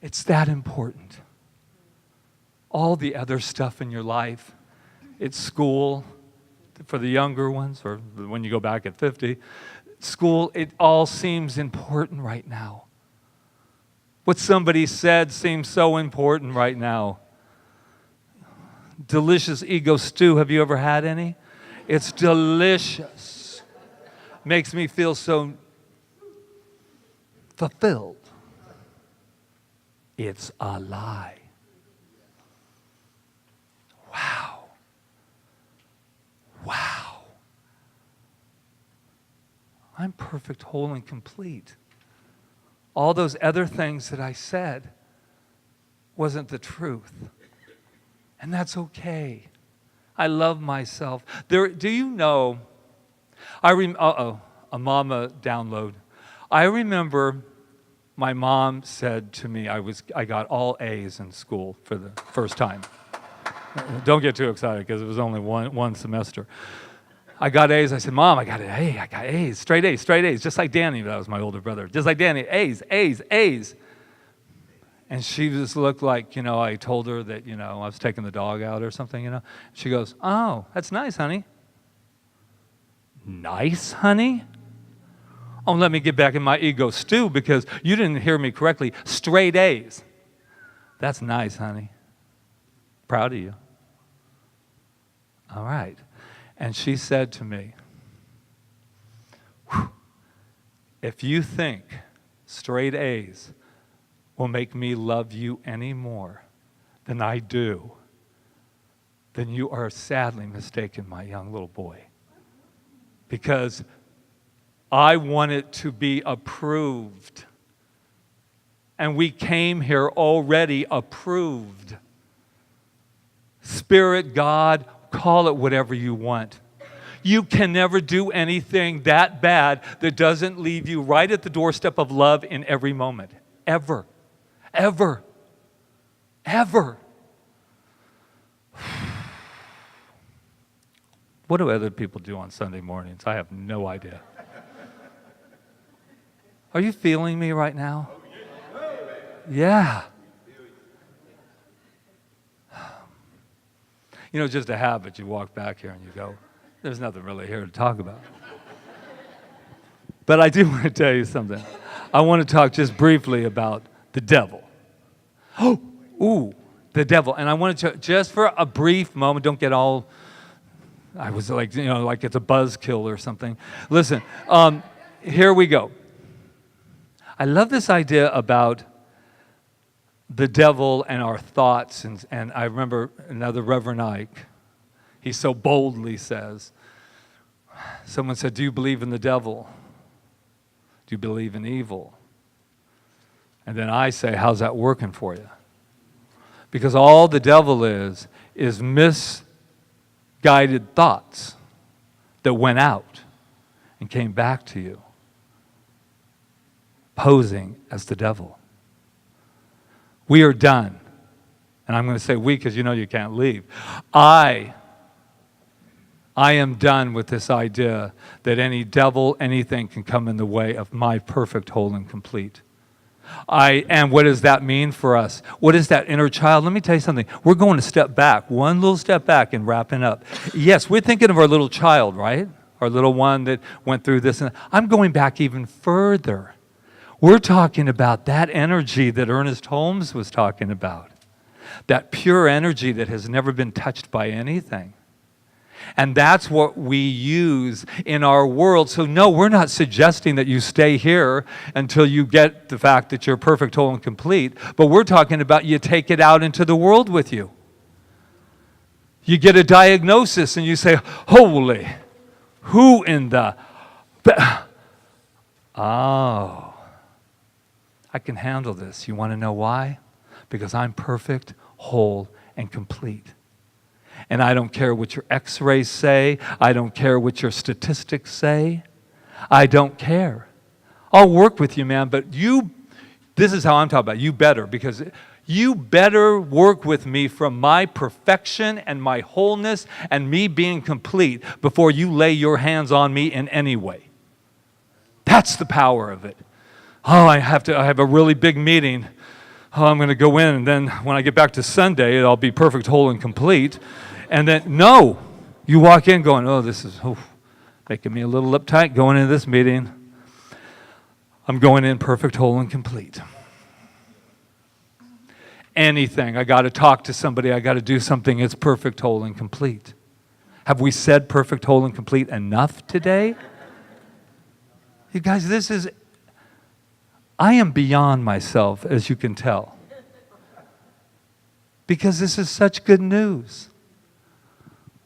It's that important. All the other stuff in your life, it's school, for the younger ones, or when you go back at 50, school, it all seems important right now. What somebody said seems so important right now. Delicious ego stew, have you ever had any? It's delicious. Makes me feel so fulfilled. It's a lie. Wow. Wow. I'm perfect, whole, and complete. All those other things that I said wasn't the truth. And that's okay. I love myself. Do you know, a mama download. I remember my mom said to me, I got all A's in school for the first time. Don't get too excited because it was only one semester. I got A's. I said, Mom, I got an A. I got A's, straight A's, just like Danny. That was my older brother. Just like Danny, A's, A's, A's. And she just looked like, I told her that, I was taking the dog out or something, She goes, oh, that's nice, honey. Nice, honey? Oh, let me get back in my ego stew because you didn't hear me correctly. Straight A's. That's nice, honey. Proud of you. All right. And she said to me, if you think straight A's will make me love you any more than I do, then you are sadly mistaken, my young little boy. Because I want it to be approved. And we came here already approved. Spirit, God, call it whatever you want. You can never do anything that bad that doesn't leave you right at the doorstep of love in every moment. Ever. Ever. Ever. What do other people do on Sunday mornings? I have no idea. Are you feeling me right now? Yeah. Just a habit. You walk back here and you go, there's nothing really here to talk about. But I do want to tell you something. I want to talk just briefly about the devil. The devil. And I want to, just for a brief moment, don't get all, I was like, like it's a buzzkill or something. Listen, here we go. I love this idea about the devil and our thoughts. And I remember another Reverend Ike, he so boldly says, someone said, do you believe in the devil? Do you believe in evil? And then I say, how's that working for you? Because all the devil is misguided thoughts that went out and came back to you, posing as the devil. We are done. And I'm going to say we because you can't leave. I am done with this idea that any devil, anything can come in the way of my perfect, whole, and complete. And what does that mean for us? What is that inner child? Let me tell you something. We're going to step back, one little step back and wrapping up. Yes, we're thinking of our little child, right? Our little one that went through this. And I'm going back even further. We're talking about that energy that Ernest Holmes was talking about. That pure energy that has never been touched by anything. And that's what we use in our world. So no, we're not suggesting that you stay here until you get the fact that you're perfect, whole, and complete. But we're talking about you take it out into the world with you. You get a diagnosis and you say, holy, who in the... Oh, I can handle this. You want to know why? Because I'm perfect, whole, and complete. And I don't care what your x-rays say. I don't care what your statistics say. I don't care. I'll work with you, man, but this is how I'm talking about. You better, because you better work with me from my perfection and my wholeness and me being complete before you lay your hands on me in any way. That's the power of it. Oh, I have a really big meeting. Oh, I'm going to go in, and then when I get back to Sunday, I'll be perfect, whole, and complete. And then, no, you walk in going, oh, this is making me a little uptight going into this meeting. I'm going in perfect, whole, and complete. Anything, I got to talk to somebody, I got to do something, it's perfect, whole, and complete. Have we said perfect, whole, and complete enough today? You guys, I am beyond myself, as you can tell. Because this is such good news.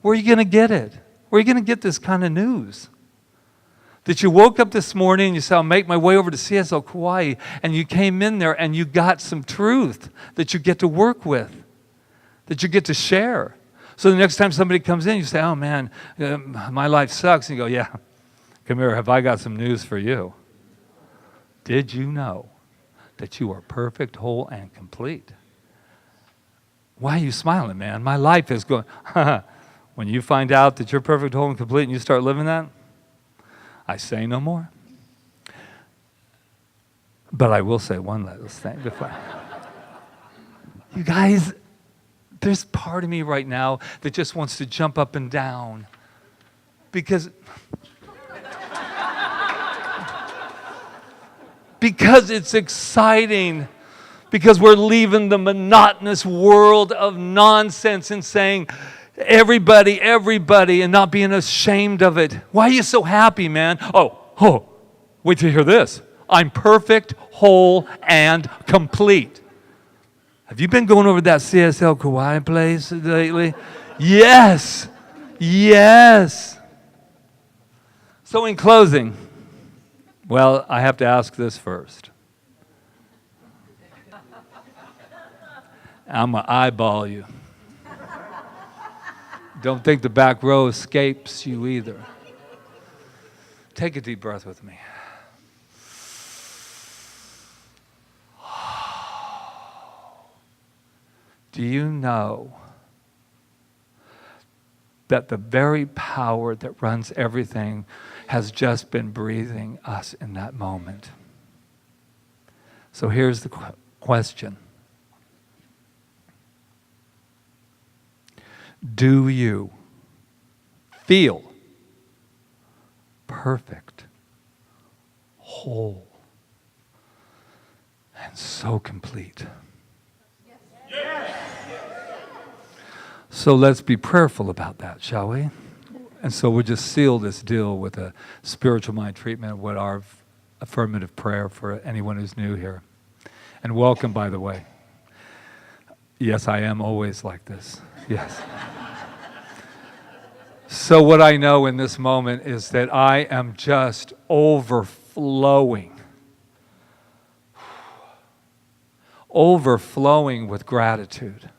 Where are you going to get it? Where are you going to get this kind of news? That you woke up this morning and you said, I'll make my way over to CSL Kauai, and you came in there and you got some truth that you get to work with, that you get to share. So the next time somebody comes in, you say, oh man, my life sucks. And you go, yeah, come here, have I got some news for you. Did you know that you are perfect, whole, and complete? Why are you smiling, man? My life is going, when you find out that you're perfect, whole, and complete, and you start living that, I say no more. But I will say one last thing before. You guys, there's part of me right now that just wants to jump up and down because it's exciting, because we're leaving the monotonous world of nonsense and saying, everybody, and not being ashamed of it. Why are you so happy, man? Oh, wait till you hear this. I'm perfect, whole, and complete. Have you been going over that CSL Kauai place lately? Yes. So in closing, well, I have to ask this first. I'm going to eyeball you. Don't think the back row escapes you either. Take a deep breath with me. Do you know that the very power that runs everything has just been breathing us in that moment? So here's the question. Do you feel perfect, whole, and so complete? Yes. So let's be prayerful about that, shall we? And so we'll just seal this deal with a spiritual mind treatment, what our affirmative prayer for anyone who's new here. And welcome, by the way. Yes, I am always like this. Yes. So what I know in this moment is that I am just overflowing with gratitude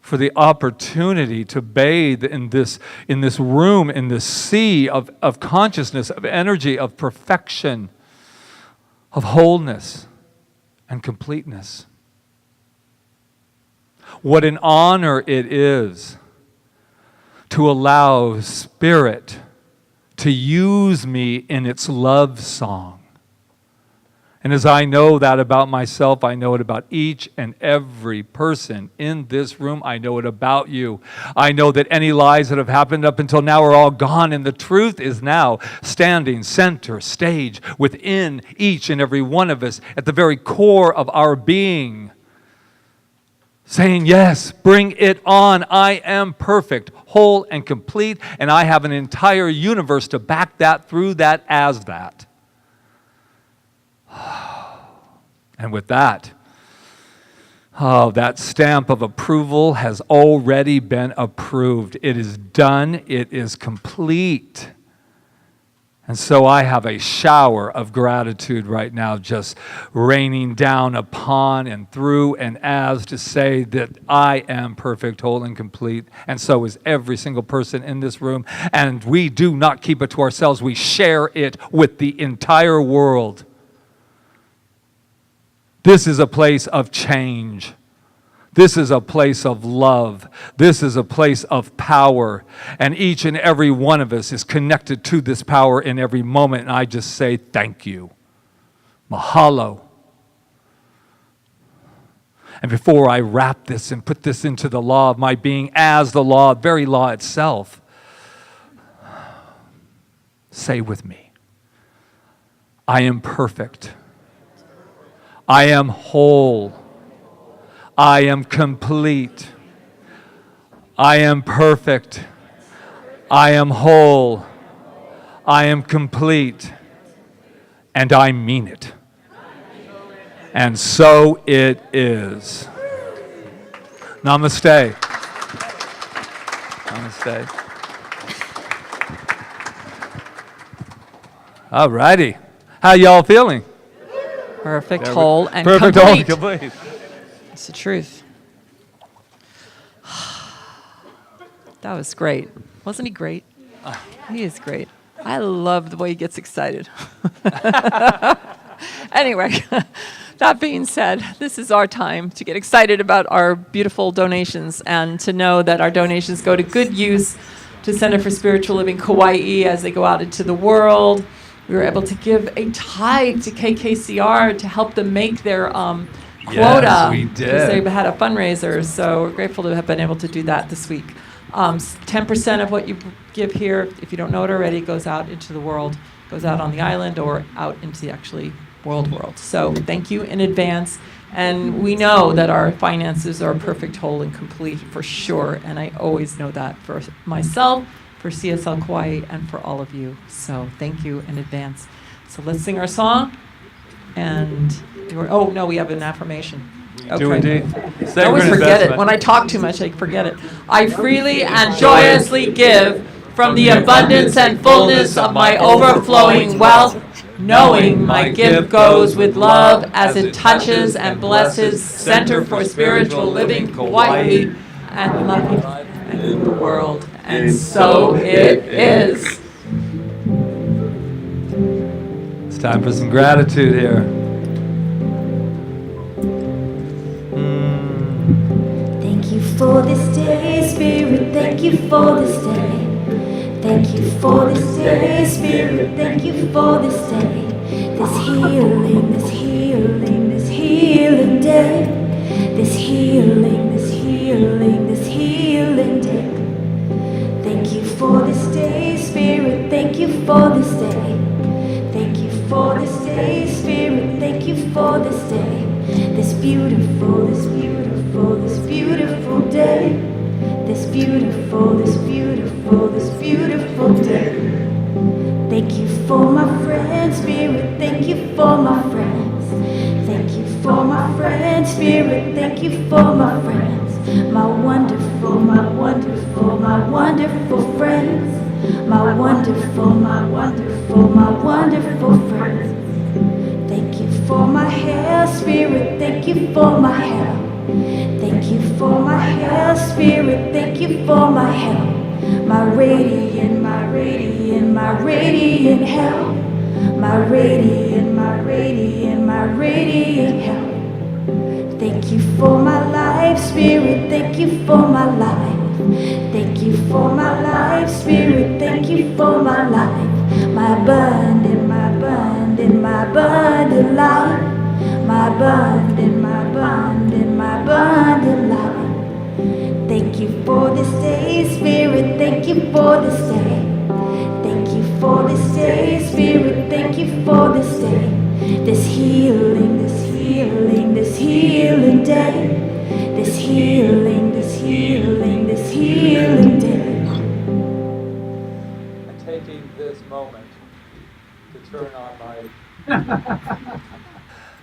for the opportunity to bathe in this room, in this sea of consciousness, of energy, of perfection, of wholeness and completeness. What an honor it is to allow Spirit to use me in its love song. And as I know that about myself, I know it about each and every person in this room. I know it about you. I know that any lies that have happened up until now are all gone, and the truth is now standing center stage within each and every one of us at the very core of our being, saying, yes, bring it on. I am perfect, whole, and complete, and I have an entire universe to back that through that as that. And with that, that stamp of approval has already been approved. It is done. It is complete. And so I have a shower of gratitude right now just raining down upon and through and as to say that I am perfect, whole, and complete. And so is every single person in this room. And we do not keep it to ourselves. We share it with the entire world. This is a place of change. This is a place of love. This is a place of power. And each and every one of us is connected to this power in every moment. And I just say thank you. Mahalo. And before I wrap this and put this into the law of my being as the law, very law itself, say with me, I am perfect. I am whole. I am complete. I am perfect. I am whole. I am complete. And I mean it. And so it is. Namaste. Namaste. All righty. How y'all feeling? Perfect, whole, and Perfect, complete. whole, complete. It's the truth. That was great. Wasn't he great? He is great. I love the way he gets excited. Anyway, that being said, this is our time to get excited about our beautiful donations and to know that our donations go to good use to Center for Spiritual Living Kauai as they go out into the world. We were able to give a tithe to KKCR to help them make their quota. Yes, we did. Because they had a fundraiser, so we're grateful to have been able to do that this week. 10% of what you give here, if you don't know it already, goes out into the world, goes out on the island or out into the actually world. So thank you in advance. And we know that our finances are perfect, whole, and complete for sure. And I always know that for myself, for CSL Kauai, and for all of you. So thank you in advance. So let's sing our song. And, we have an affirmation. Do indeed. I always forget it. When I talk too much, I forget it. I freely and joyously give from the abundance and fullness of my overflowing wealth, knowing my gift goes with love as it touches and blesses Center for Spiritual Living Kauai and loving and the world. And so it is. It's time for some gratitude here. Thank you for this day, Spirit. Thank you for this day. Thank you for this day, Spirit. Thank you for this day. This healing, this healing, this healing day. This healing, this healing, this healing day. Thank you for this day, Spirit. Thank you for this day. Thank you for this day, Spirit. Thank you for this day. This beautiful, this beautiful, this beautiful day. This beautiful, this beautiful, this beautiful day. Thank you for my friends, Spirit. Thank you for my friends. Thank you for my friends, Spirit. Thank you for my friends. My wonderful, my wonderful, my wonderful friends. My wonderful, my wonderful, my wonderful friends. Thank you for my hair, Spirit. Thank you for my hair. Thank you for my hair, Spirit. Thank you for my hair. My radiant, my radiant, my radiant hair. My radiant, my radiant, my radiant hair. Thank you for my life, Spirit. Thank you for my life. Thank you for my life, Spirit. Thank you for my life. My abundant, my abundant, my abundant life. My abundant, my abundant, my abundant life. Thank you for this day, Spirit. Thank you for this day. Thank you for this day, Spirit. Thank you for this day. This healing, this healing, this healing day. This healing, this healing, this healing day. I'm taking this moment to turn on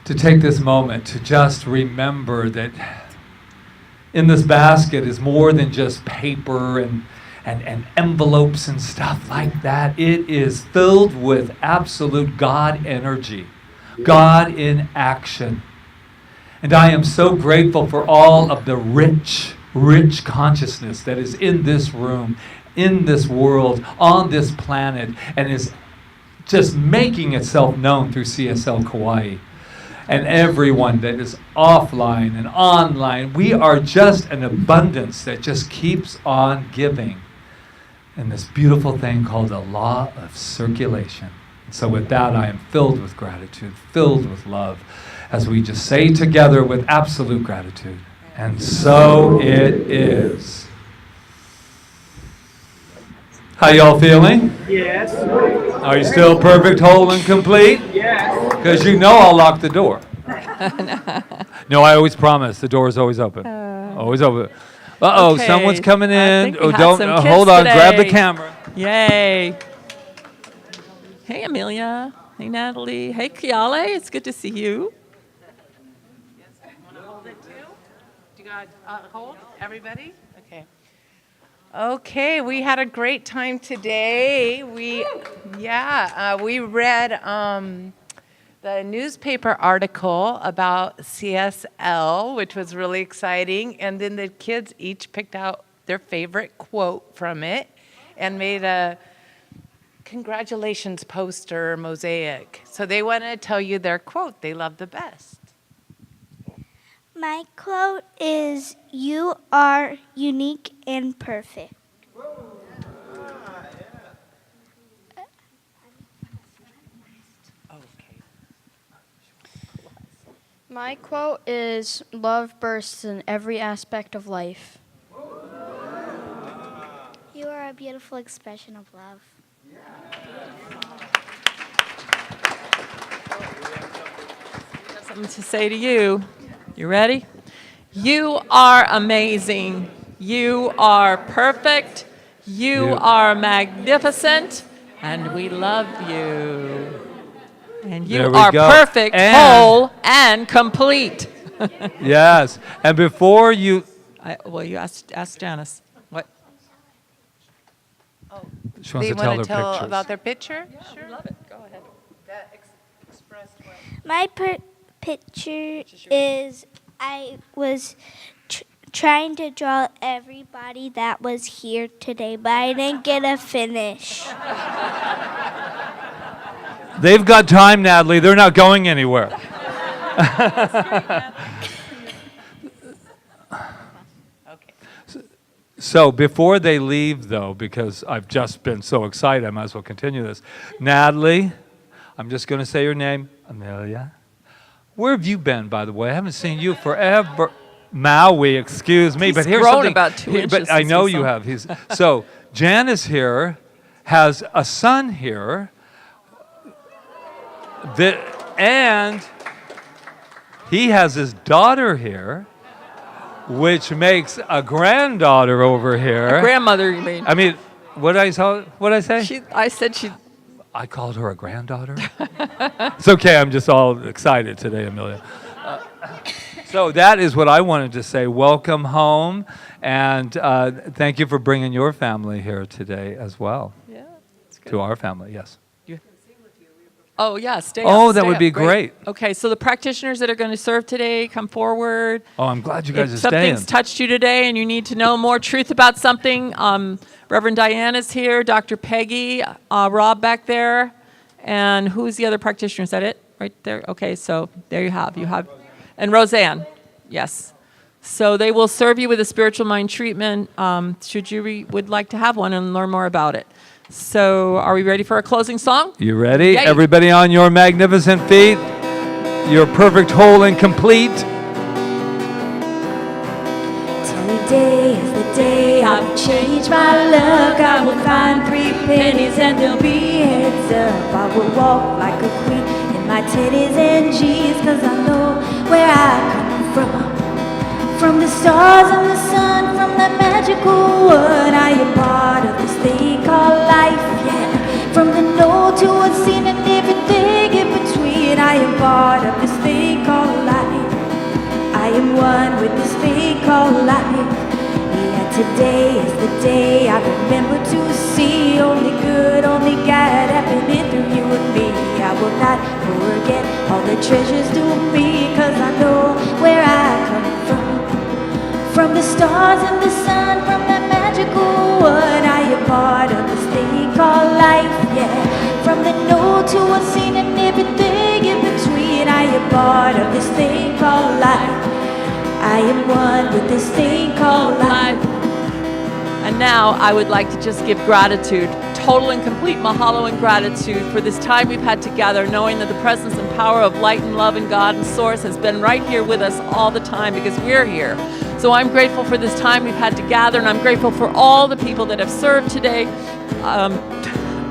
to take this moment to just remember that in this basket is more than just paper and envelopes and stuff like that. It is filled with absolute God energy, God in action. And I am so grateful for all of the rich consciousness that is in this room, in this world, on this planet, and is just making itself known through CSL Kauai. And everyone that is offline and online, we are just an abundance that just keeps on giving. And this beautiful thing called the law of circulation. And so with that, I am filled with gratitude, filled with love, as we just say together with absolute gratitude. And so it is. How y'all feeling? Yes. Are you still perfect, whole, and complete? Yes. Because you know I'll lock the door. No, I always promise. The door is always open. Always open. Uh-oh, Okay, someone's coming I in. think we had Don't some hold kids on. Grab the today. camera. Yay. Hey, Amelia. Hey, Natalie. Hey, Kiale. It's good to see you. Hold it too? Do you got hold? Everybody? Okay. Okay, we had a great time today. We read the newspaper article about CSL, which was really exciting, and then the kids each picked out their favorite quote from it and made a congratulations poster mosaic. So they want to tell you their quote they love the best. My quote is, "You are unique and perfect." My quote is, "Love bursts in every aspect of life." You are a beautiful expression of love. Something to say to you. You ready? You are amazing. You are perfect. You are magnificent. And we love you. And you There we are go. perfect, And- whole, and complete. Yes. And before you, Well, you ask Janice. What? she wants They to tell want their to tell pictures. about their picture? Sure. Love it. Go ahead. Express what? My picture is I was trying to draw everybody that was here today, but I didn't get a finish. They've got time, Natalie. They're not going anywhere. So before they leave, though, because I've just been so excited, I might as well continue this. Natalie, I'm just going to say your name, Amelia. Where have you been, by the way? I haven't seen you forever. Maui, excuse me. He's but here's grown something. about 2 inches But I since know we you saw have. So Janice here has a son here, and he has his daughter here, which makes a granddaughter over here. Grandmother, you mean? I mean, what did I say? I said she. I called her a granddaughter. It's okay. I'm just all excited today, Amelia. So that is what I wanted to say. Welcome home, and thank you for bringing your family here today as well. Yeah, it's good. To our family, yes. Oh, yeah, stay Oh, up, that stay would up. be great. Okay, so the practitioners that are going to serve today, come forward. Oh, I'm glad you guys If are staying. something's touched you today and you need to know more truth about something, Reverend Diana's here, Dr. Peggy, Rob back there, and who's the other practitioner? Is that it? Right there? Okay, so there you have. And Roseanne, yes. So they will serve you with a spiritual mind treatment, should you would like to have one and learn more about it. So are we ready for a closing song? You ready? Yay. Everybody on your magnificent feet. You're perfect, whole, and complete. Today is the day I will change my luck. I will find 3 pennies and they'll be heads up. I will walk like a queen in my teddies and jeans, 'cause I know where I come from. From the stars and the sun, from that magical word, I am part of this thing called life, yeah. From the no to unseen and everything in between, I am part of this thing called life. I am one with this thing called life. Yeah, today is the day I remember to see only good, only God happening through you and me. I will not forget all the treasures to me, 'cause I know where I come from. From the stars and the sun, from that magical word, I am part of this thing called life, yeah. From the no to unseen and everything in between, I am part of this thing called life. I am one with this thing called life. And now I would like to just give gratitude, total and complete mahalo and gratitude for this time we've had together, knowing that the presence and power of light and love and God and Source has been right here with us all the time because we're here. So I'm grateful for this time we've had to gather, and I'm grateful for all the people that have served today.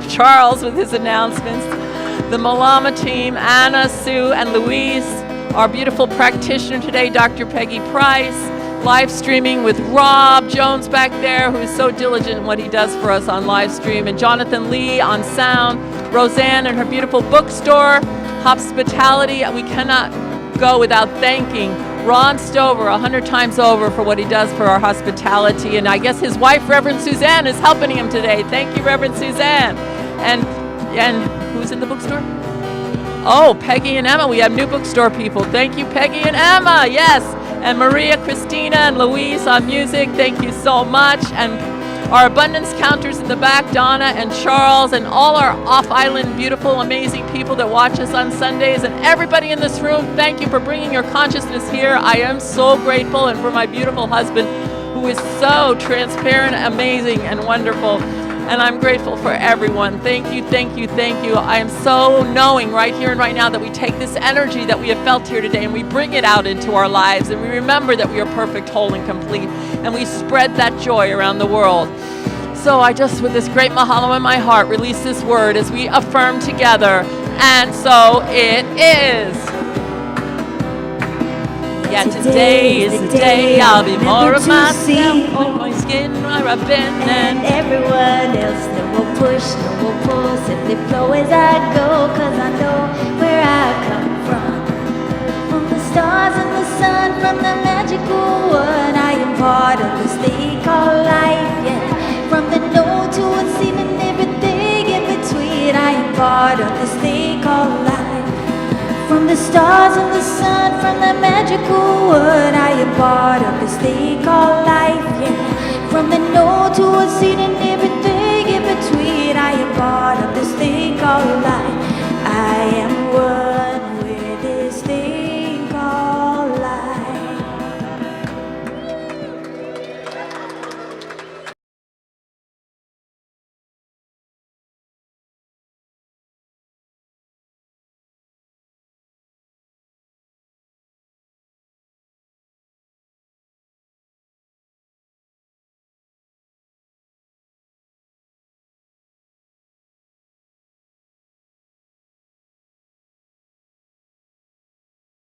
Charles with his announcements, the Malama team, Anna, Sue, and Louise, our beautiful practitioner today, Dr. Peggy Price, live streaming with Rob Jones back there, who's so diligent in what he does for us on live stream, and Jonathan Lee on sound, Roseanne and her beautiful bookstore, hospitality. We cannot go without thanking Ron Stover 100 times over for what he does for our hospitality. And I guess his wife, Reverend Suzanne, is helping him today. Thank you, Reverend Suzanne. And who's in the bookstore? Oh, Peggy and Emma. We have new bookstore people. Thank you, Peggy and Emma. Yes. And Maria, Christina, and Louise on music. Thank you so much. And our abundance counters in the back, Donna and Charles, and all our off-island, beautiful, amazing people that watch us on Sundays, and everybody in this room, thank you for bringing your consciousness here. I am so grateful, and for my beautiful husband, who is so transparent, amazing, and wonderful. And I'm grateful for everyone. Thank you, thank you, thank you. I am so knowing right here and right now that we take this energy that we have felt here today and we bring it out into our lives, and we remember that we are perfect, whole, and complete, and we spread that joy around the world. So I just, with this great mahalo in my heart, release this word as we affirm together, and so it is. Yeah, today is the day I'll be more of myself on my skin where I've been, and everyone else. No more push, no more pull, simply flow as I go, cause I know where I come from. From the stars and the sun, from the magical one, I am part of this thing called life, yeah. From the no to unseen and everything in between, I am part of this thing called life. From the stars and the sun, from the magical world, I am part of this thing called life, yeah. From the no to unseen and everything in between, I am part of this thing called life.